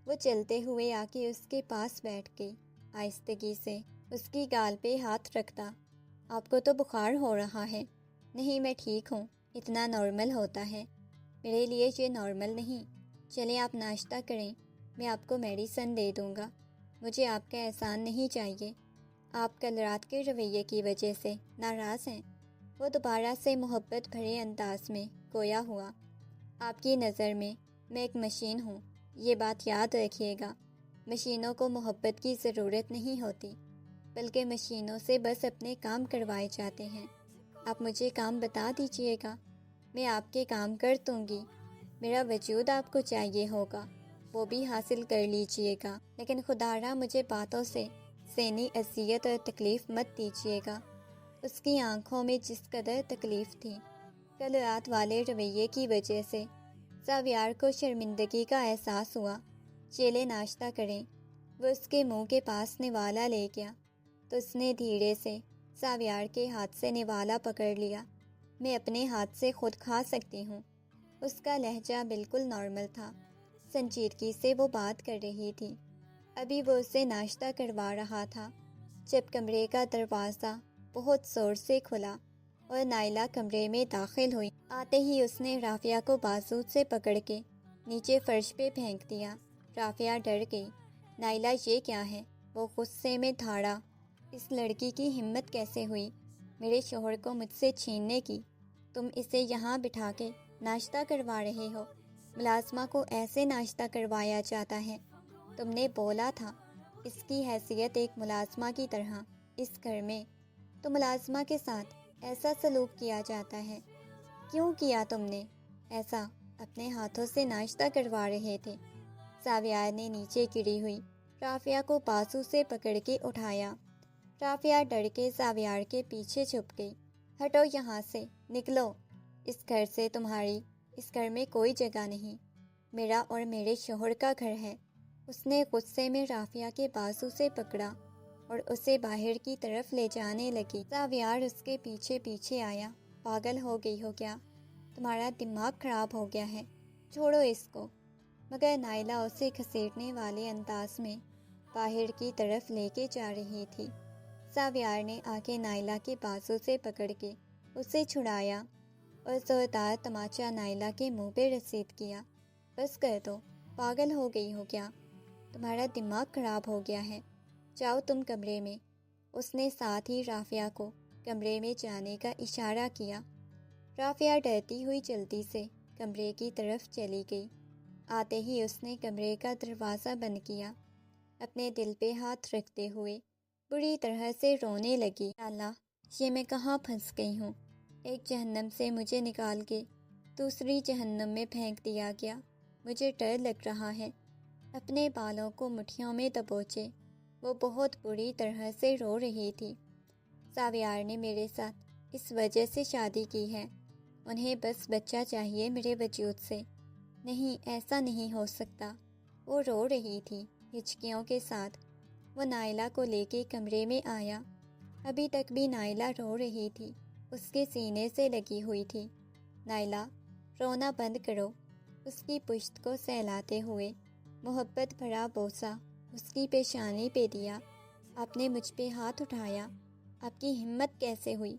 وہ چلتے ہوئے آ کے اس کے پاس بیٹھ گئی، آہستگی سے اس کی گال پہ ہاتھ رکھتا۔ آپ کو تو بخار ہو رہا ہے۔ نہیں، میں ٹھیک ہوں، اتنا نارمل ہوتا ہے، میرے لیے یہ نارمل نہیں۔ چلیں آپ ناشتہ کریں، میں آپ کو میڈیسن دے دوں گا۔ مجھے آپ کا احسان نہیں چاہیے، آپ کل رات کے رویے کی وجہ سے ناراض ہیں۔ وہ دوبارہ سے محبت بھرے انداز میں گویا ہوا۔ آپ کی نظر میں ایک مشین ہوں، یہ بات یاد رکھیے گا۔ مشینوں کو محبت کی ضرورت نہیں ہوتی، بلکہ مشینوں سے بس اپنے کام کروائے جاتے ہیں۔ آپ مجھے کام بتا دیجئے گا، میں آپ کے کام کر دوں گی۔ میرا وجود آپ کو چاہیے ہوگا، وہ بھی حاصل کر لیجئے گا، لیکن خدارا مجھے باتوں سے ذہنی اذیت اور تکلیف مت دیجیے گا۔ اس کی آنکھوں میں جس قدر تکلیف تھی کل رات والے رویے کی وجہ سے، زاویار کو شرمندگی کا احساس ہوا۔ چلے ناشتہ کریں۔ وہ اس کے منہ کے پاس نوالا لے گیا تو اس نے دھیرے سے زاویار کے ہاتھ سے نوالا پکڑ لیا۔ میں اپنے ہاتھ سے خود کھا سکتی ہوں۔ اس کا لہجہ بالکل نارمل تھا، سنجیدگی سے وہ بات کر رہی تھی۔ ابھی وہ اسے ناشتہ کروا رہا تھا جب کمرے کا دروازہ بہت زور سے کھلا اور نائلہ کمرے میں داخل ہوئی۔ آتے ہی اس نے رافعہ کو بازو سے پکڑ کے نیچے فرش پہ پھینک دیا۔ رافعہ ڈر گئی۔ نائلہ یہ کیا ہے؟ وہ غصے میں دھاڑا۔ اس لڑکی کی ہمت کیسے ہوئی میرے شوہر کو مجھ سے چھیننے کی؟ تم اسے یہاں بٹھا کے ناشتہ کروا رہے ہو؟ ملازمہ کو ایسے ناشتہ کروایا جاتا ہے؟ تم نے بولا تھا اس کی حیثیت ایک ملازمہ کی طرح اس گھر میں تو ملازمہ کے ساتھ ایسا سلوک کیا جاتا ہے۔ کیوں کیا تم نے ایسا؟ اپنے ہاتھوں سے ناشتہ کروا رہے تھے۔ ساویار نے نیچے گری ہوئی رافعہ کو بازو سے پکڑ کے اٹھایا۔ رافعہ ڈر کے ساویار کے پیچھے چھپ گئی۔ ہٹو یہاں سے، نکلو اس گھر سے، تمہاری اس گھر میں کوئی جگہ نہیں، میرا اور میرے شوہر کا گھر ہے۔ اس نے غصے میں رافعہ کے بازو سے پکڑا اور اسے باہر کی طرف لے جانے لگی۔ ساویار اس کے پیچھے پیچھے آیا۔ پاگل ہو گئی ہو کیا؟ تمہارا دماغ خراب ہو گیا ہے، چھوڑو اس کو۔ مگر نائلہ اسے گھسیٹنے والے انداز میں باہر کی طرف لے کے جا رہی تھی۔ ساویار نے آگے نائلہ کے بازو سے پکڑ کے اسے چھڑایا اور زوردار تماچا نائلہ کے منہ پہ رسید کیا۔ بس کر دو، پاگل ہو گئی ہو کیا؟ تمہارا دماغ خراب ہو گیا ہے، جاؤ تم کمرے میں۔ اس نے ساتھ ہی رافعہ کو کمرے میں جانے کا اشارہ کیا۔ رافعہ ڈرتی ہوئی جلدی سے کمرے کی طرف چلی گئی۔ آتے ہی اس نے کمرے کا دروازہ بند کیا۔ اپنے دل پہ ہاتھ رکھتے ہوئے بری طرح سے رونے لگی۔ اللہ، یہ میں کہاں پھنس گئی ہوں؟ ایک جہنم سے مجھے نکال کے دوسری جہنم میں پھینک دیا گیا۔ مجھے ڈر لگ رہا ہے۔ اپنے بالوں کو مٹھیوں میں دبوچے وہ بہت بری طرح سے رو رہی تھی۔ ساویار نے میرے ساتھ اس وجہ سے شادی کی ہے، انہیں بس بچہ چاہیے میرے وجود سے۔ نہیں، ایسا نہیں ہو سکتا۔ وہ رو رہی تھی ہچکیوں کے ساتھ۔ وہ نائلہ کو لے کے کمرے میں آیا۔ ابھی تک بھی نائلہ رو رہی تھی، اس کے سینے سے لگی ہوئی تھی۔ نائلہ، رونا بند کرو۔ اس کی پشت کو سہلاتے ہوئے محبت بھرا بوسہ اس کی پیشانی پہ دیا۔ آپ نے مجھ پہ ہاتھ اٹھایا، آپ کی ہمت کیسے ہوئی؟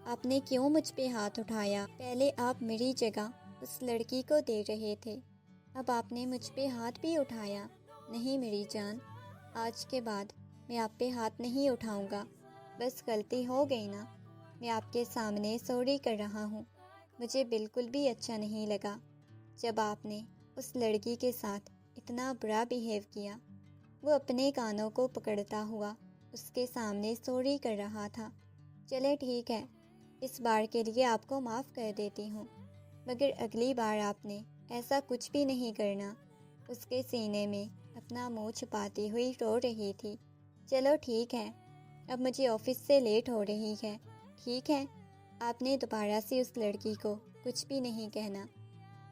آپ نے کیوں مجھ پہ ہاتھ اٹھایا؟ پہلے آپ میری جگہ اس لڑکی کو دے رہے تھے، اب آپ نے مجھ پہ ہاتھ بھی اٹھایا۔ نہیں میری جان، آج کے بعد میں آپ پہ ہاتھ نہیں اٹھاؤں گا۔ بس غلطی ہو گئی نا، میں آپ کے سامنے سوری کر رہا ہوں۔ مجھے بالکل بھی اچھا نہیں لگا جب آپ نے اس لڑکی کے ساتھ اتنا برا بیہیو کیا۔ وہ اپنے کانوں کو پکڑتا ہوا اس کے سامنے سوری کر رہا تھا۔ چلے ٹھیک ہے، اس بار کے لیے آپ کو معاف کر دیتی ہوں، مگر اگلی بار آپ نے ایسا کچھ بھی نہیں کرنا۔ اس کے سینے میں اپنا منہ چھپاتی ہوئی رو رہی تھی۔ چلو ٹھیک ہے، اب مجھے آفس سے لیٹ ہو رہی ہے، ٹھیک ہے؟ آپ نے دوبارہ سے اس لڑکی کو کچھ بھی نہیں کہنا۔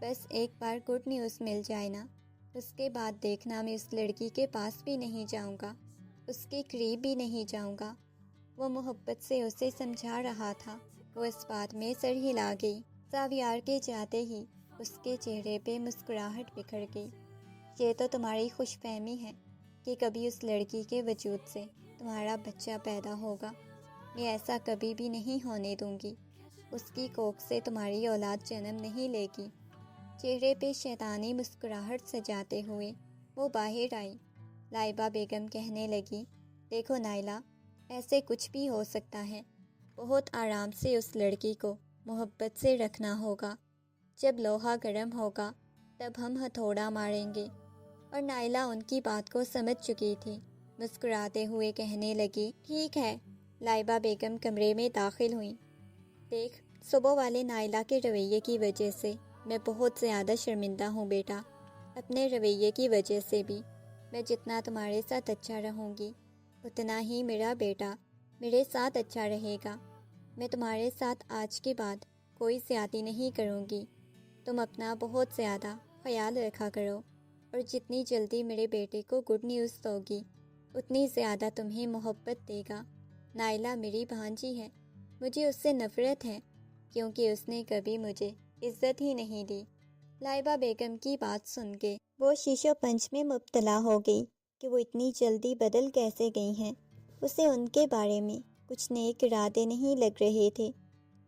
بس ایک بار گڈ نیوز مل جائے نا، اس کے بعد دیکھنا میں اس لڑکی کے پاس بھی نہیں جاؤں گا، اس کے قریب بھی نہیں جاؤں گا۔ وہ محبت سے اسے سمجھا رہا تھا۔ وہ اس بات میں سر ہلا گئی۔ ساویار کے جاتے ہی اس کے چہرے پہ مسکراہٹ بکھر گئی۔ یہ تو تمہاری خوش فہمی ہے کہ کبھی اس لڑکی کے وجود سے تمہارا بچہ پیدا ہوگا۔ میں ایسا کبھی بھی نہیں ہونے دوں گی۔ اس کی کوکھ سے تمہاری اولاد جنم نہیں لے گی۔ چہرے پہ شیطانی مسکراہٹ سجاتے ہوئے وہ باہر آئی۔ لائبہ بیگم کہنے لگی، دیکھو نائلہ، ایسے کچھ بھی ہو سکتا ہے۔ بہت آرام سے اس لڑکی کو محبت سے رکھنا ہوگا۔ جب لوہا گرم ہوگا تب ہم ہتھوڑا ماریں گے۔ اور نائلہ ان کی بات کو سمجھ چکی تھی۔ مسکراتے ہوئے کہنے لگی، ٹھیک ہے۔ لائبہ بیگم کمرے میں داخل ہوئیں۔ دیکھ، صبح والے نائلہ کے رویے کی وجہ سے میں بہت زیادہ شرمندہ ہوں بیٹا۔ اپنے رویے کی وجہ سے بھی میں جتنا تمہارے ساتھ اچھا رہوں گی اتنا ہی میرا بیٹا میرے ساتھ اچھا رہے گا۔ میں تمہارے ساتھ آج کے بعد کوئی زیادتی نہیں کروں گی۔ تم اپنا بہت زیادہ خیال رکھا کرو، اور جتنی جلدی میرے بیٹے کو گڈ نیوز دوگی اتنی زیادہ تمہیں محبت دے گا۔ نائلہ میری بھانجی ہے، مجھے اس سے نفرت ہے کیونکہ اس نے کبھی مجھے عزت ہی نہیں دی۔ لائبہ بیگم کی بات سن کے وہ شیشو پنچ میں مبتلا ہو گئی کہ وہ اتنی جلدی بدل کیسے گئی ہیں۔ اسے ان کے بارے میں کچھ نیک ارادے نہیں لگ رہے تھے،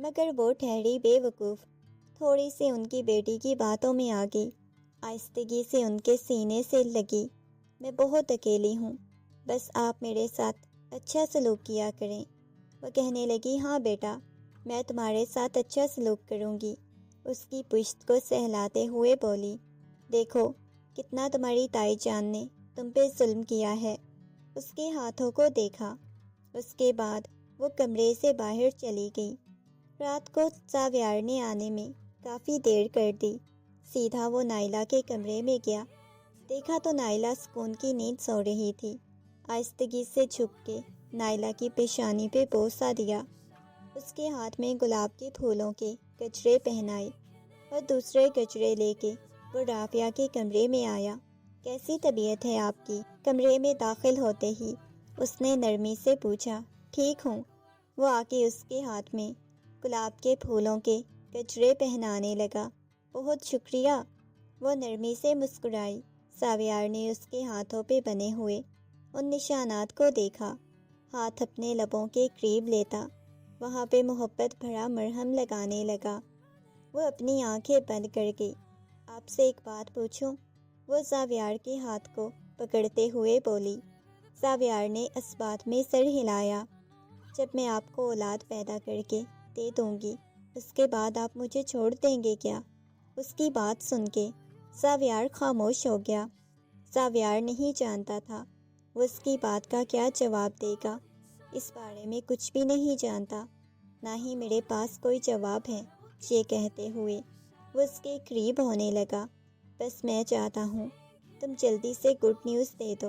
مگر وہ ٹھہری بے وقوف تھوڑی سی ان کی بیٹی کی باتوں میں آ گئی، آہستگی سے ان کے سینے سے لگی۔ میں بہت اکیلی ہوں، بس آپ میرے ساتھ اچھا سلوک کیا کریں۔ وہ کہنے لگی، ہاں بیٹا، میں تمہارے ساتھ اچھا سلوک کروں گی۔ اس کی پشت کو سہلاتے ہوئے بولی، دیکھو کتنا تمہاری تائی جان نے تم پہ ظلم کیا ہے۔ اس کے ہاتھوں کو دیکھا۔ اس کے بعد وہ کمرے سے باہر چلی گئی۔ رات کو ساویار نے آنے میں کافی دیر کر دی۔ سیدھا وہ نائلہ کے کمرے میں گیا۔ دیکھا تو نائلہ سکون کی نیند سو رہی تھی۔ آہستگی سے جھک کے نائلہ کی پیشانی پہ بوسہ دیا۔ اس کے ہاتھ میں گلاب کے پھولوں کے گجرے پہنائے اور دوسرے گجرے لے کے وہ رافعہ کے کمرے میں آیا۔ کیسی طبیعت ہے آپ کی؟ کمرے میں داخل ہوتے ہی اس نے نرمی سے پوچھا۔ ٹھیک ہوں۔ وہ آ کے اس کے ہاتھ میں گلاب کے پھولوں کے گجرے پہنانے لگا۔ بہت شکریہ۔ وہ نرمی سے مسکرائی۔ ساویار نے اس کے ہاتھوں پہ بنے ہوئے ان نشانات کو دیکھا۔ ہاتھ اپنے لبوں کے قریب لیتا وہاں پہ محبت بھرا مرہم لگانے لگا۔ وہ اپنی آنکھیں بند کر گئی۔ آپ سے ایک بات پوچھوں؟ وہ ساویار کے ہاتھ کو پکڑتے ہوئے بولی۔ ساویار نے اس بات میں سر ہلایا۔ جب میں آپ کو اولاد پیدا کر کے دے دوں گی، اس کے بعد آپ مجھے چھوڑ دیں گے کیا؟ اس کی بات سن کے ساویار خاموش ہو گیا۔ ساویار نہیں جانتا تھا وہ اس کی بات کا کیا جواب دے گا۔ اس بارے میں کچھ بھی نہیں جانتا، نہ ہی میرے پاس کوئی جواب ہے۔ یہ کہتے ہوئے وہ اس کے قریب ہونے لگا۔ بس میں چاہتا ہوں تم جلدی سے گڈ نیوز دے دو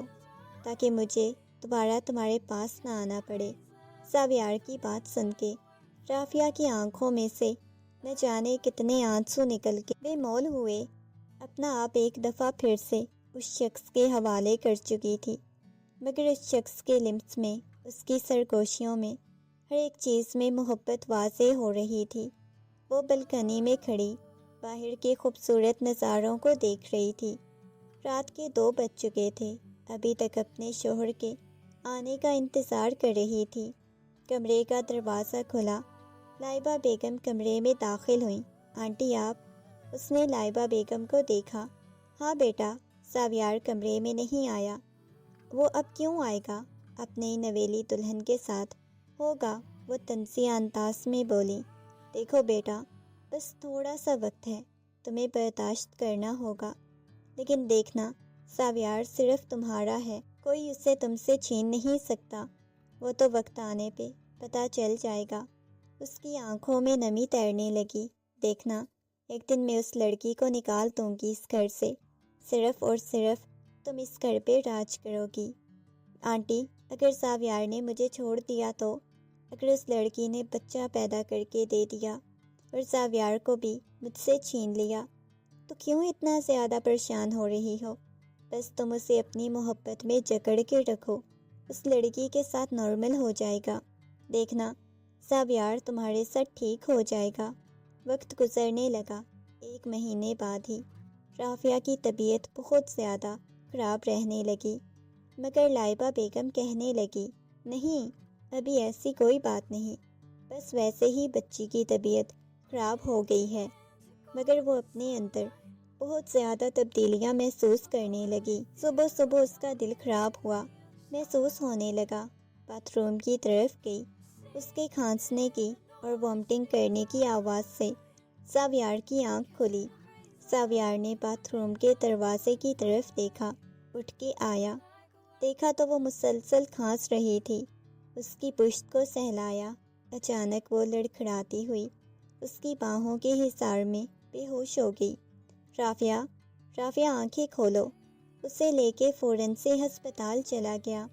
تاکہ مجھے دوبارہ تمہارے پاس نہ آنا پڑے۔ ساویار کی بات سن کے رافعہ کی آنکھوں میں سے نہ جانے کتنے آنسو نکل کے بے مول ہوئے۔ اپنا آپ ایک دفعہ پھر سے اس شخص کے حوالے کر چکی تھی، مگر اس شخص کے لمس میں، اس کی سرگوشیوں میں، ہر ایک چیز میں محبت واضح ہو رہی تھی۔ وہ بلکنی میں کھڑی باہر کے خوبصورت نظاروں کو دیکھ رہی تھی۔ رات کے 2 بج چکے تھے۔ ابھی تک اپنے شوہر کے آنے کا انتظار کر رہی تھی۔ کمرے کا دروازہ کھلا۔ لائبہ بیگم کمرے میں داخل ہوئیں۔ آنٹی آپ؟ اس نے لائبہ بیگم کو دیکھا۔ ہاں بیٹا، ساویار کمرے میں نہیں آیا۔ وہ اب کیوں آئے گا؟ اپنی نویلی دلہن کے ساتھ ہوگا، وہ طنزیہ انداز میں بولی۔ دیکھو بیٹا، بس تھوڑا سا وقت ہے، تمہیں برداشت کرنا ہوگا، لیکن دیکھنا ساویار صرف تمہارا ہے، کوئی اسے تم سے چھین نہیں سکتا۔ وہ تو وقت آنے پہ پتہ چل جائے گا۔ اس کی آنکھوں میں نمی تیرنے لگی۔ دیکھنا ایک دن میں اس لڑکی کو نکال دوں گی اس گھر سے، صرف اور صرف تم اس گھر پہ راج کرو گی۔ آنٹی، اگر ساویار نے مجھے چھوڑ دیا تو؟ اگر اس لڑکی نے بچہ پیدا کر کے دے دیا اور ساویار کو بھی مجھ سے چھین لیا تو کیوں اتنا زیادہ پریشان ہو رہی ہو؟ بس تم اسے اپنی محبت میں جکڑ کے رکھو، اس لڑکی کے ساتھ نارمل ہو جائے گا۔ دیکھنا ساویار تمہارے ساتھ ٹھیک ہو جائے گا۔ وقت گزرنے لگا۔ 1 مہینے بعد ہی رافعہ کی طبیعت بہت زیادہ خراب رہنے لگی، مگر لائبہ بیگم کہنے لگی، نہیں، ابھی ایسی کوئی بات نہیں، بس ویسے ہی بچی کی طبیعت خراب ہو گئی ہے۔ مگر وہ اپنے اندر بہت زیادہ تبدیلیاں محسوس کرنے لگی۔ صبح صبح اس کا دل خراب ہوا محسوس ہونے لگا۔ باتھ روم کی طرف گئی۔ اس کے کھانسنے کی اور وامٹنگ کرنے کی آواز سے ساویار کی آنکھ کھلی۔ ساویار نے باتھ روم کے دروازے کی طرف دیکھا، اٹھ کے آیا۔ دیکھا تو وہ مسلسل کھانس رہی تھی۔ اس کی پشت کو سہلایا۔ اچانک وہ لڑکھڑاتی ہوئی اس کی باہوں کے حصار میں بے ہوش ہو گئی۔ رافعہ، رافعہ آنکھیں کھولو۔ اسے لے کے فوراً سے ہسپتال چلا گیا۔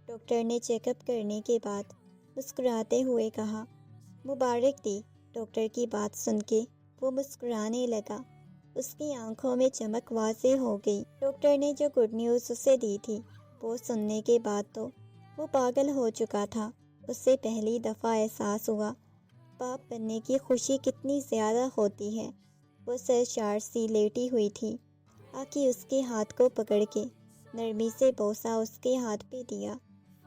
ڈاکٹر نے چیک اپ کرنے کے بعد مسکراتے ہوئے کہا، مبارک دی۔ ڈاکٹر کی بات سن کے وہ مسکرانے لگا۔ اس کی آنکھوں میں چمک واضح ہو گئی۔ ڈاکٹر نے جو گڈ نیوز اسے دی تھی وہ سننے کے بعد تو وہ پاگل ہو چکا تھا۔ اسے پہلی دفعہ احساس ہوا باپ بننے کی خوشی کتنی زیادہ ہوتی ہے۔ وہ سرشار سی لیٹی ہوئی تھی۔ آکی اس کے ہاتھ کو پکڑ کے نرمی سے بوسہ اس کے ہاتھ پہ دیا،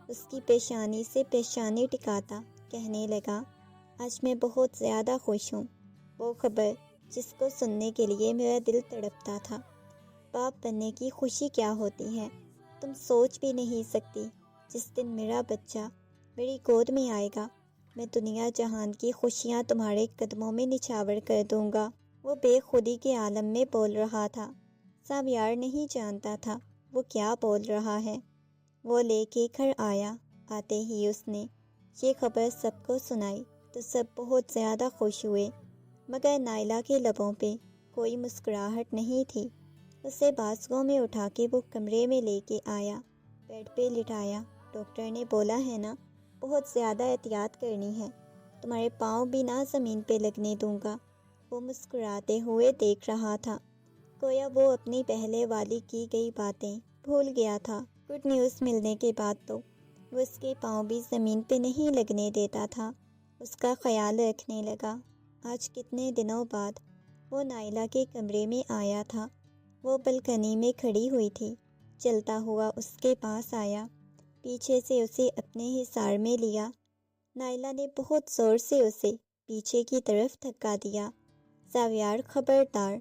اس کی پیشانی سے پیشانی ٹکاتا کہنے لگا، آج میں بہت زیادہ خوش ہوں۔ وہ خبر جس کو سننے کے لیے میرا دل تڑپتا تھا۔ باپ بننے کی خوشی کیا ہوتی ہے تم سوچ بھی نہیں سکتی۔ جس دن میرا بچہ میری گود میں آئے گا، میں دنیا جہان کی خوشیاں تمہارے قدموں میں نچھاور کر دوں گا۔ وہ بے خودی کے عالم میں بول رہا تھا۔ ساویار نہیں جانتا تھا وہ کیا بول رہا ہے۔ وہ لے کے گھر آیا۔ آتے ہی اس نے یہ خبر سب کو سنائی تو سب بہت زیادہ خوش ہوئے، مگر نائلہ کے لبوں پہ کوئی مسکراہٹ نہیں تھی۔ اسے بازوؤں میں اٹھا کے وہ کمرے میں لے کے آیا، بیڈ پہ لٹایا۔ ڈاکٹر نے بولا ہے نا، بہت زیادہ احتیاط کرنی ہے، تمہارے پاؤں بھی نہ زمین پہ لگنے دوں گا۔ وہ مسکراتے ہوئے دیکھ رہا تھا، گویا وہ اپنی پہلے والی کی گئی باتیں بھول گیا تھا۔ گڈ نیوز ملنے کے بعد تو وہ اس کے پاؤں بھی زمین پہ نہیں لگنے دیتا تھا۔ اس کا خیال رکھنے لگا۔ آج کتنے دنوں بعد وہ نائلہ کے کمرے میں آیا تھا۔ وہ بلکنی میں کھڑی ہوئی تھی۔ چلتا ہوا اس کے پاس آیا، پیچھے سے اسے اپنے حصار میں لیا۔ نائلہ نے بہت زور سے اسے پیچھے کی طرف دھکا دیا۔ ساویار، خبردار،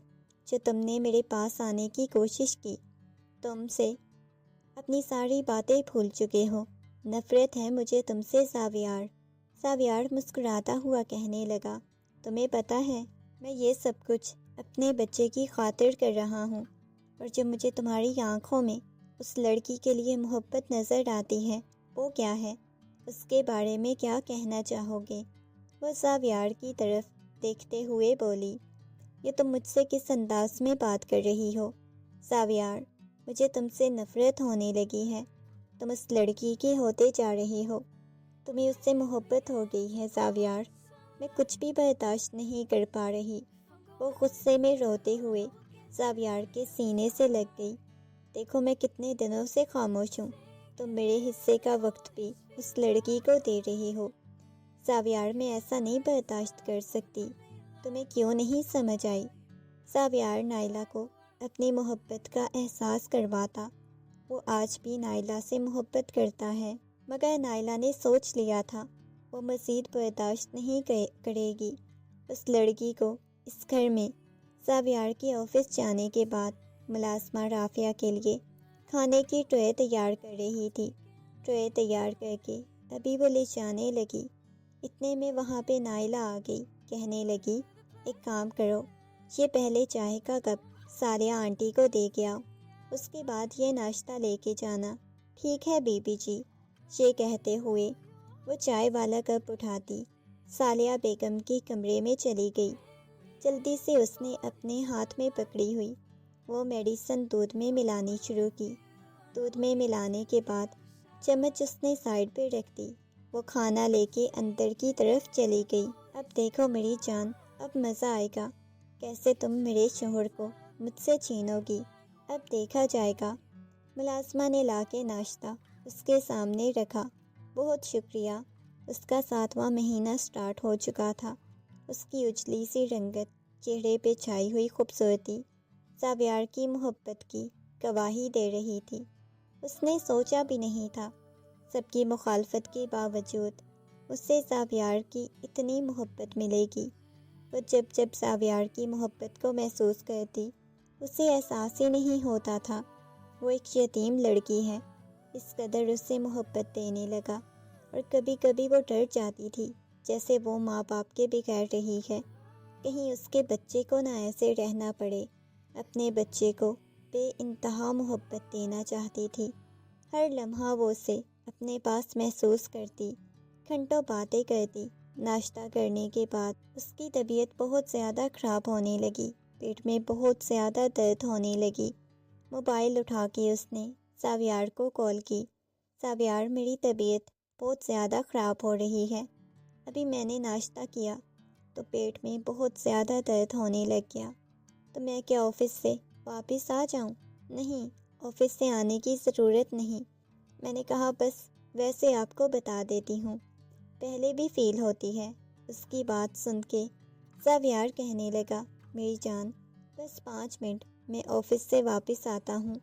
جو تم نے میرے پاس آنے کی کوشش کی، تم سے اپنی ساری باتیں بھول چکے ہو۔ نفرت ہے مجھے تم سے ساویار۔ ساویار مسکراتا ہوا کہنے لگا، تمہیں پتہ ہے میں یہ سب کچھ اپنے بچے کی خاطر کر رہا ہوں، اور جو مجھے تمہاری آنکھوں میں اس لڑکی کے لیے محبت نظر آتی ہے وہ کیا ہے، اس کے بارے میں کیا کہنا چاہو گے؟ وہ ساویار کی طرف دیکھتے ہوئے بولی، یہ تم مجھ سے کس انداز میں بات کر رہی ہو؟ ساویار، مجھے تم سے نفرت ہونے لگی ہے۔ تم اس لڑکی کی ہوتے جا رہی ہو، تمہیں اس سے محبت ہو گئی ہے ساویار۔ میں کچھ بھی برداشت نہیں کر پا رہی۔ وہ غصے میں روتے ہوئے ساویار کے سینے سے لگ گئی۔ دیکھو میں کتنے دنوں سے خاموش ہوں، تم میرے حصے کا وقت بھی اس لڑکی کو دے رہی ہو۔ ساویار، میں ایسا نہیں برداشت کر سکتی، تمہیں کیوں نہیں سمجھ آئی؟ ساویار نائلہ کو اپنی محبت کا احساس کرواتا۔ وہ آج بھی نائلہ سے محبت کرتا ہے، مگر نائلہ نے سوچ لیا تھا وہ مزید برداشت نہیں کرے گی۔ اس لڑکی کو اس گھر میں ساویار کے آفس جانے کے بعد ملازمہ رافعہ کے لیے کھانے کی ٹرے تیار کر رہی تھی۔ ٹرے تیار کر کے ابھی وہ لے جانے لگی، اتنے میں وہاں پہ نائلہ آ گئی۔ کہنے لگی، ایک کام کرو، یہ پہلے چائے کا کپ ثالیہ آنٹی کو دے گیا، اس کے بعد یہ ناشتہ لے کے جانا۔ ٹھیک ہے بی بی جی۔ یہ کہتے ہوئے وہ چائے والا کپ اٹھاتی ثالیہ بیگم کے کمرے میں چلی گئی۔ جلدی سے اس نے اپنے ہاتھ میں پکڑی ہوئی وہ میڈیسن دودھ میں ملانی شروع کی۔ دودھ میں ملانے کے بعد چمچ اس نے سائڈ پہ رکھ دی۔ وہ کھانا لے کے اندر کی طرف چلی گئی۔ اب دیکھو میری جان، اب مزہ آئے گا، کیسے تم میرے شوہر کو مجھ سے چھینو گی، اب دیکھا جائے گا۔ ملازمہ نے لا کے ناشتہ اس کے سامنے رکھا۔ بہت شکریہ۔ اس کا 7واں مہینہ سٹارٹ ہو چکا تھا۔ اس کی اجلی سی رنگت، چہرے پہ چھائی ہوئی خوبصورتی ساویار کی محبت کی گواہی دے رہی تھی۔ اس نے سوچا بھی نہیں تھا، سب کی مخالفت کے باوجود اسے ساویار کی اتنی محبت ملے گی۔ وہ جب ساویار کی محبت کو محسوس کرتی، اسے احساس ہی نہیں ہوتا تھا وہ ایک یتیم لڑکی ہے۔ اس قدر اسے محبت دینے لگا، اور کبھی کبھی وہ ڈر جاتی تھی جیسے وہ ماں باپ کے بغیر رہی ہے، کہیں اس کے بچے کو نہ ایسے رہنا پڑے۔ اپنے بچے کو بے انتہا محبت دینا چاہتی تھی۔ ہر لمحہ وہ اسے اپنے پاس محسوس کرتی، گھنٹوں باتیں کرتی۔ ناشتہ کرنے کے بعد اس کی طبیعت بہت زیادہ خراب ہونے لگی، پیٹ میں بہت زیادہ درد ہونے لگی۔ موبائل اٹھا کے اس نے ساویار کو کال کی، ساویار میری طبیعت بہت زیادہ خراب ہو رہی ہے، ابھی میں نے ناشتہ کیا تو پیٹ میں بہت زیادہ درد ہونے لگ گیا، تو میں کیا آفس سے واپس آ جاؤں؟ نہیں، آفس سے آنے کی ضرورت نہیں۔ میں نے کہا بس ویسے آپ کو بتا دیتی ہوں، پہلے بھی فیل ہوتی ہے۔ اس کی بات سن کے ساویار کہنے لگا، میری جان بس 5 منٹ میں آفس سے واپس آتا ہوں۔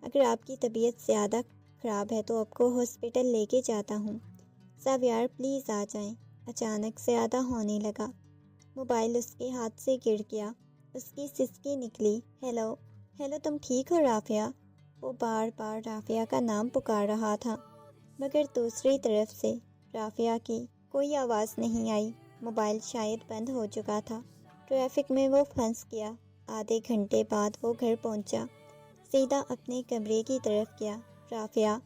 اگر آپ کی طبیعت زیادہ خراب ہے تو آپ کو ہاسپٹل لے کے جاتا ہوں۔ ساویار پلیز آ جائیں۔ اچانک زیادہ ہونے لگا۔ موبائل اس کے ہاتھ سے گر گیا۔ اس کی سسکی نکلی۔ ہیلو ہیلو، تم ٹھیک ہو رافعہ؟ وہ بار بار رافعہ کا نام پکار رہا تھا، مگر دوسری طرف سے رافعہ کی کوئی آواز نہیں آئی۔ موبائل شاید بند ہو چکا تھا۔ ٹریفک میں وہ پھنس گیا۔ آدھے گھنٹے بعد وہ گھر پہنچا، سیدھا اپنے کمرے کی طرف گیا۔ رافعہ،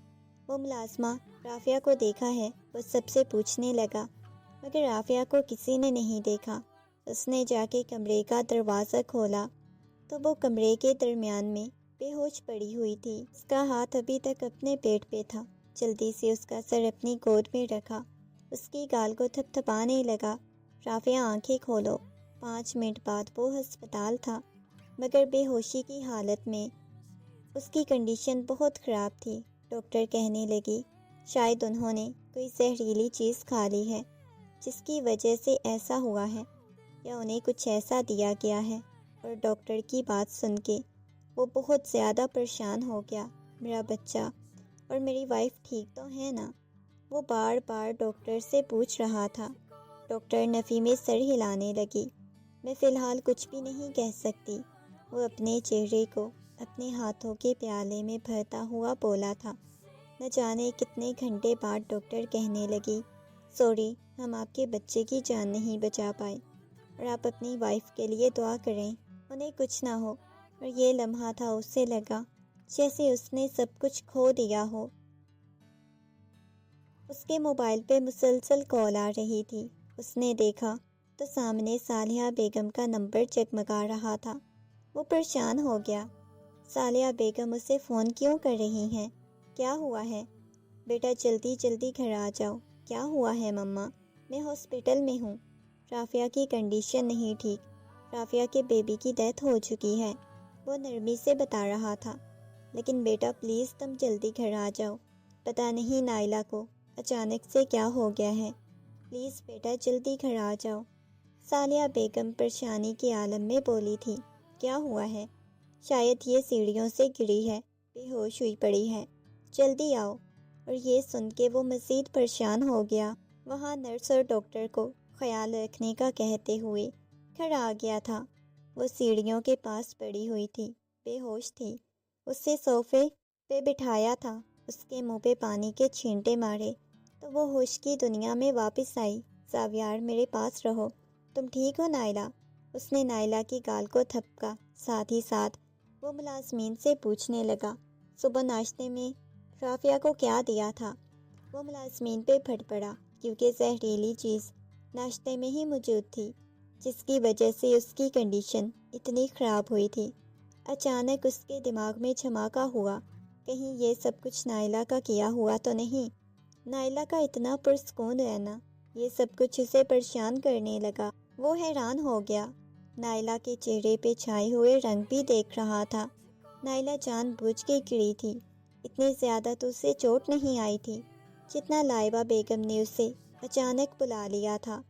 وہ ملازمہ رافعہ کو دیکھا ہے؟ وہ سب سے پوچھنے لگا، مگر رافعہ کو کسی نے نہیں دیکھا۔ اس نے جا کے کمرے کا دروازہ کھولا تو وہ کمرے کے درمیان میں بے ہوش پڑی ہوئی تھی۔ اس کا ہاتھ ابھی تک اپنے پیٹ پہ تھا۔ جلدی سے اس کا سر اپنی گود میں رکھا، اس کی گال کو تھپ تھپانے لگا۔ رافعہ، آنکھیں کھولو۔ 5 منٹ بعد وہ ہسپتال تھا، مگر بے ہوشی کی حالت میں۔ اس کی کنڈیشن بہت خراب تھی۔ ڈاکٹر کہنے لگی شاید انہوں نے کوئی زہریلی چیز کھا لی ہے جس کی وجہ سے ایسا ہوا ہے، یا انہیں کچھ ایسا دیا گیا ہے۔ اور ڈاکٹر کی بات سن کے وہ بہت زیادہ پریشان ہو گیا۔ میرا بچہ اور میری وائف ٹھیک تو ہے نا؟ وہ بار بار ڈاکٹر سے پوچھ رہا تھا۔ ڈاکٹر نفی میں سر ہلانے لگی۔ میں فی الحال کچھ بھی نہیں کہہ سکتی۔ وہ اپنے چہرے کو اپنے ہاتھوں کے پیالے میں بھرتا ہوا بولا تھا۔ نہ جانے کتنے گھنٹے بعد ڈاکٹر کہنے لگی سوری، ہم آپ کے بچے کی جان نہیں بچا پائے، اور آپ اپنی وائف کے لیے دعا کریں انہیں کچھ نہ ہو۔ اور یہ لمحہ تھا اسے لگا جیسے اس نے سب کچھ کھو دیا ہو۔ اس کے موبائل پہ مسلسل کال آ رہی تھی۔ اس نے دیکھا تو سامنے صالحہ بیگم کا نمبر جگمگا رہا تھا۔ وہ پریشان ہو گیا۔ صالحہ بیگم اسے فون کیوں کر رہی ہیں؟ کیا ہوا ہے؟ بیٹا جلدی جلدی گھر آ جاؤ۔ کیا ہوا ہے مما؟ میں ہاسپٹل میں ہوں۔ رافعہ کی کنڈیشن نہیں ٹھیک، رافعہ کے بیبی کی ڈیتھ ہو چکی ہے، وہ نرمی سے بتا رہا تھا۔ لیکن بیٹا پلیز تم جلدی گھر آ جاؤ، پتہ نہیں نائلہ کو اچانک سے کیا ہو گیا ہے، پلیز بیٹا جلدی گھر آ جاؤ۔ صالحہ بیگم پریشانی کے عالم میں بولی تھی کیا ہوا ہے؟ شاید یہ سیڑھیوں سے گری ہے، بے ہوش ہوئی پڑی ہے، جلدی آؤ۔ اور یہ سن کے وہ مزید پریشان ہو گیا۔ وہاں نرس اور ڈاکٹر کو خیال رکھنے کا کہتے ہوئے گھر آ گیا تھا۔ وہ سیڑھیوں کے پاس پڑی ہوئی تھی، بے ہوش تھی۔ اسے صوفے پہ بٹھایا تھا، اس کے منہ پہ پانی کے چھینٹے مارے تو وہ ہوش کی دنیا میں واپس آئی۔ ساویار میرے پاس رہو، تم ٹھیک ہو نائلہ؟ اس نے نائلہ کی گال کو تھپکا، ساتھ ہی ساتھ وہ ملازمین سے پوچھنے لگا صبح ناشتے میں رافعہ کو کیا دیا تھا؟ وہ ملازمین پہ پھٹ پڑا کیونکہ زہریلی چیز ناشتے میں ہی موجود تھی، جس کی وجہ سے اس کی کنڈیشن اتنی خراب ہوئی تھی۔ اچانک اس کے دماغ میں دھماکہ ہوا، کہیں یہ سب کچھ نائلہ کا کیا ہوا تو نہیں؟ نائلہ کا اتنا پرسکون رہنا، یہ سب کچھ اسے پریشان کرنے لگا۔ وہ حیران ہو گیا، نائلہ کے چہرے پہ چھائے ہوئے رنگ بھی دیکھ رہا تھا۔ نائلہ جان بوجھ کے گری تھی، اتنی زیادہ تو اسے چوٹ نہیں آئی تھی جتنا لائبہ بیگم نے اسے اچانک بلا لیا تھا۔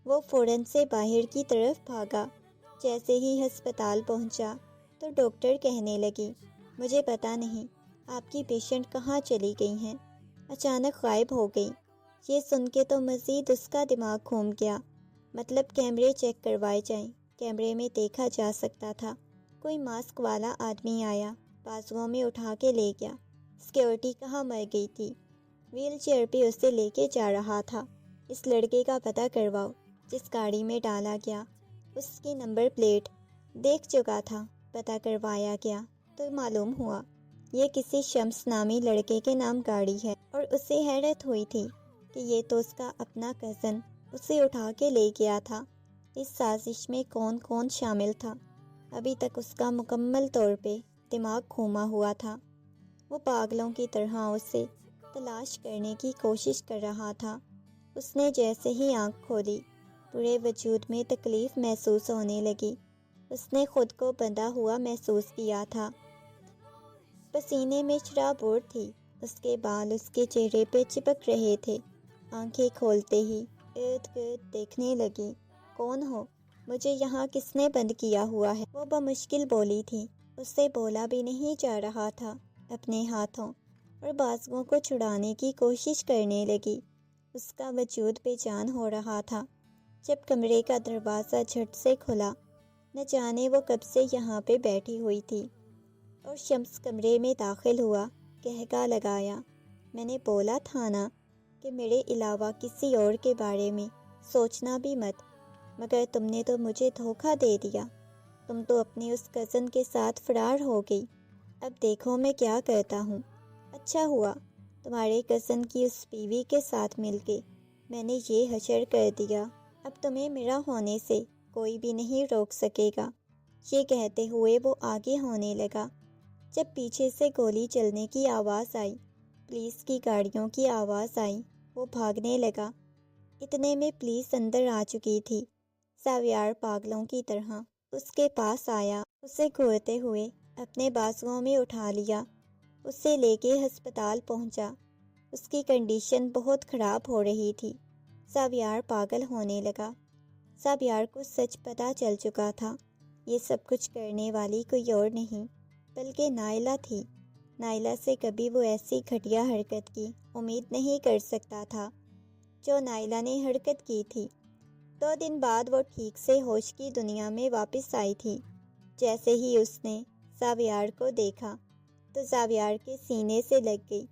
وہ فوراً سے باہر کی طرف بھاگا۔ جیسے ہی ہسپتال پہنچا تو ڈاکٹر کہنے لگی مجھے پتہ نہیں آپ کی پیشنٹ کہاں چلی گئی ہیں، اچانک غائب ہو گئی۔ یہ سن کے تو مزید اس کا دماغ گھوم گیا۔ مطلب کیمرے چیک کروائے جائیں۔ کیمرے میں دیکھا جا سکتا تھا کوئی ماسک والا آدمی آیا، بازوؤں میں اٹھا کے لے گیا۔ سیکیورٹی کہاں مر گئی تھی، ویل چیئر پہ اسے لے کے جا رہا تھا۔ اس لڑکے کا پتہ کرواؤ جس گاڑی میں ڈالا گیا، اس کی نمبر پلیٹ دیکھ چکا تھا۔ پتہ کروایا گیا تو معلوم ہوا یہ کسی شمس نامی لڑکے کے نام گاڑی ہے، اور اسے حیرت ہوئی تھی کہ یہ تو اس کا اپنا کزن اسے اٹھا کے لے گیا تھا۔ اس سازش میں کون کون شامل تھا ابھی تک اس کا مکمل طور پہ دماغ گھوما ہوا تھا۔ وہ پاگلوں کی طرح اسے تلاش کرنے کی کوشش کر رہا تھا۔ اس نے جیسے ہی آنکھ کھولی پورے وجود میں تکلیف محسوس ہونے لگی۔ اس نے خود کو بندھا ہوا محسوس کیا تھا، پسینے میں چراغ تھی، اس کے بال اس کے چہرے پہ چپک رہے تھے۔ آنکھیں کھولتے ہی ارد گرد دیکھنے لگی، کون ہو؟ مجھے یہاں کس نے بند کیا ہوا ہے؟ وہ بمشکل بولی تھی۔ اس سے بولا بھی نہیں جا رہا تھا۔ اپنے ہاتھوں اور بازوؤں کو چھڑانے کی کوشش کرنے لگی۔ اس کا وجود بے جان ہو رہا تھا جب کمرے کا دروازہ جھٹ سے کھلا۔ نہ جانے وہ کب سے یہاں پہ بیٹھی ہوئی تھی اور شمس کمرے میں داخل ہوا، کہکا لگایا، میں نے بولا تھا نا کہ میرے علاوہ کسی اور کے بارے میں سوچنا بھی مت، مگر تم نے تو مجھے دھوکہ دے دیا۔ تم تو اپنی اس کزن کے ساتھ فرار ہو گئی۔ اب دیکھو میں کیا کرتا ہوں۔ اچھا ہوا تمہارے کزن کی اس بیوی کے ساتھ مل کے میں نے یہ حشر کر دیا۔ اب تمہیں میرا ہونے سے کوئی بھی نہیں روک سکے گا۔ یہ کہتے ہوئے وہ آگے ہونے لگا جب پیچھے سے گولی چلنے کی آواز آئی، پولیس کی گاڑیوں کی آواز آئی، وہ بھاگنے لگا۔ اتنے میں پولیس اندر آ چکی تھی۔ ساویار پاگلوں کی طرح اس کے پاس آیا، اسے گھورتے ہوئے اپنے بازوؤں میں اٹھا لیا، اسے لے کے ہسپتال پہنچا۔ اس کی کنڈیشن بہت خراب ہو رہی تھی۔ ساویار پاگل ہونے لگا۔ ساویار کو سچ پتہ چل چکا تھا، یہ سب کچھ کرنے والی کوئی اور نہیں بلکہ نائلہ تھی۔ نائلہ سے کبھی وہ ایسی گھٹیا حرکت کی امید نہیں کر سکتا تھا جو نائلہ نے حرکت کی تھی۔ 2 دن بعد وہ ٹھیک سے ہوش کی دنیا میں واپس آئی تھی۔ جیسے ہی اس نے ساویار کو دیکھا تو ساویار کے سینے سے لگ گئی،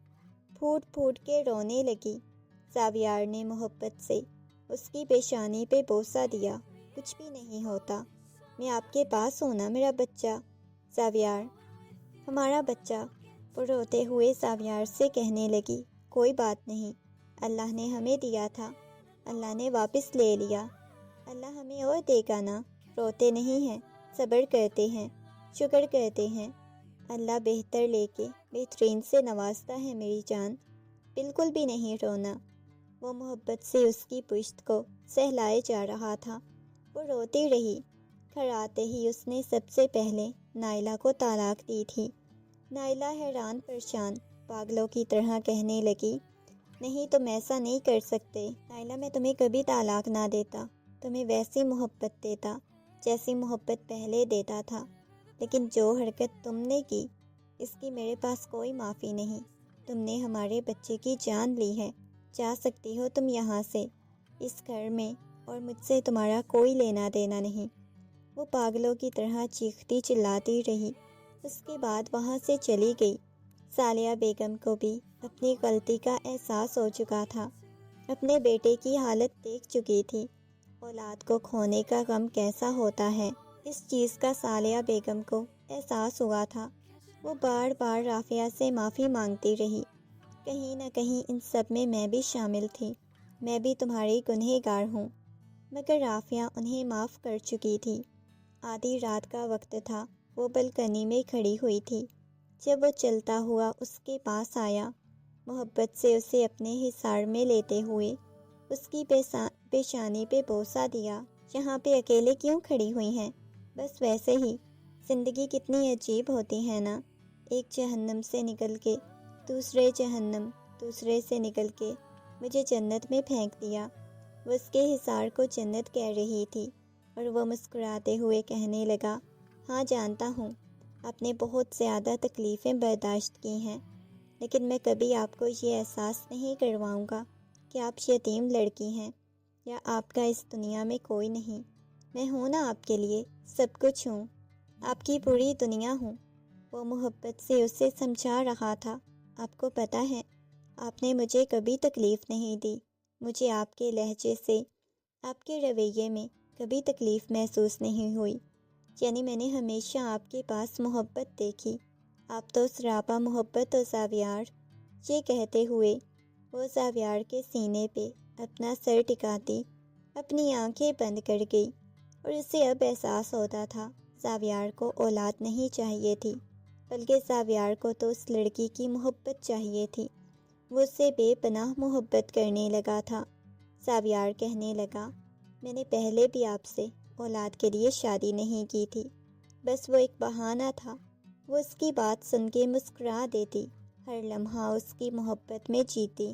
پھوٹ پھوٹ کے رونے لگی۔ ساویار نے محبت سے اس کی پیشانی پہ بوسہ دیا۔ کچھ بھی نہیں ہوتا، میں آپ کے پاس ہوں نا میرا بچہ۔ ساویار، ہمارا بچہ، وہ روتے ہوئے ساویار سے کہنے لگی، کوئی بات نہیں، اللہ نے ہمیں دیا تھا، اللہ نے واپس لے لیا، اللہ ہمیں اور دے گا نا۔ روتے نہیں ہیں، صبر کرتے ہیں، شکر کرتے ہیں، اللہ بہتر لے کے بہترین سے نوازتا ہے میری جان، بالکل بھی نہیں رونا۔ وہ محبت سے اس کی پشت کو سہلائے جا رہا تھا۔ وہ روتی رہی۔ گھر آتے ہی اس نے سب سے پہلے نائلہ کو طلاق دی تھی۔ نائلہ حیران پریشان پاگلوں کی طرح کہنے لگی، نہیں تم ایسا نہیں کر سکتے نائلہ، میں تمہیں کبھی طلاق نہ دیتا، تمہیں ویسی محبت دیتا جیسی محبت پہلے دیتا تھا، لیکن جو حرکت تم نے کی اس کی میرے پاس کوئی معافی نہیں۔ تم نے ہمارے بچے کی جان لی ہے، جا سکتی ہو تم یہاں سے، اس گھر میں اور مجھ سے تمہارا کوئی لینا دینا نہیں۔ وہ پاگلوں کی طرح چیختی چلاتی رہی، اس کے بعد وہاں سے چلی گئی۔ سالیہ بیگم کو بھی اپنی غلطی کا احساس ہو چکا تھا، اپنے بیٹے کی حالت دیکھ چکی تھی۔ اولاد کو کھونے کا غم کیسا ہوتا ہے، اس چیز کا سالیہ بیگم کو احساس ہوا تھا۔ وہ بار بار رافعہ سے معافی مانگتی رہی، کہیں نہ کہیں ان سب میں بھی شامل تھی، میں بھی تمہاری گنہگار ہوں، مگر رافعہ انہیں معاف کر چکی تھی۔ آدھی رات کا وقت تھا، وہ بلکنی میں کھڑی ہوئی تھی جب وہ چلتا ہوا اس کے پاس آیا، محبت سے اسے اپنے حصار میں لیتے ہوئے اس کی پیشانی پہ بوسہ دیا۔ یہاں پہ اکیلے کیوں کھڑی ہوئی ہیں؟ بس ویسے ہی، زندگی کتنی عجیب ہوتی ہے نا، ایک جہنم سے نکل کے دوسرے جہنم، دوسرے سے نکل کے مجھے جنت میں پھینک دیا۔ وہ اس کے حصار کو جنت کہہ رہی تھی اور وہ مسکراتے ہوئے کہنے لگا، ہاں جانتا ہوں آپ نے بہت زیادہ تکلیفیں برداشت کی ہیں، لیکن میں کبھی آپ کو یہ احساس نہیں کرواؤں گا کہ آپ یتیم لڑکی ہیں یا آپ کا اس دنیا میں کوئی نہیں۔ میں ہوں نا آپ کے لیے، سب کچھ ہوں، آپ کی پوری دنیا ہوں۔ وہ محبت سے اسے سمجھا رہا تھا، آپ کو پتہ ہے آپ نے مجھے کبھی تکلیف نہیں دی، مجھے آپ کے لہجے سے، آپ کے رویے میں کبھی تکلیف محسوس نہیں ہوئی، یعنی میں نے ہمیشہ آپ کے پاس محبت دیکھی، آپ تو سراپا محبت ہو ساویار۔ یہ کہتے ہوئے وہ ساویار کے سینے پہ اپنا سر ٹکاتی اپنی آنکھیں بند کر گئی، اور اسے اب احساس ہوتا تھا ساویار کو اولاد نہیں چاہیے تھی، بلکہ ساویار کو تو اس لڑکی کی محبت چاہیے تھی۔ وہ اسے بے پناہ محبت کرنے لگا تھا۔ ساویار کہنے لگا، میں نے پہلے بھی آپ سے اولاد کے لیے شادی نہیں کی تھی، بس وہ ایک بہانہ تھا۔ وہ اس کی بات سن کے مسکرا دیتی، ہر لمحہ اس کی محبت میں جیتی۔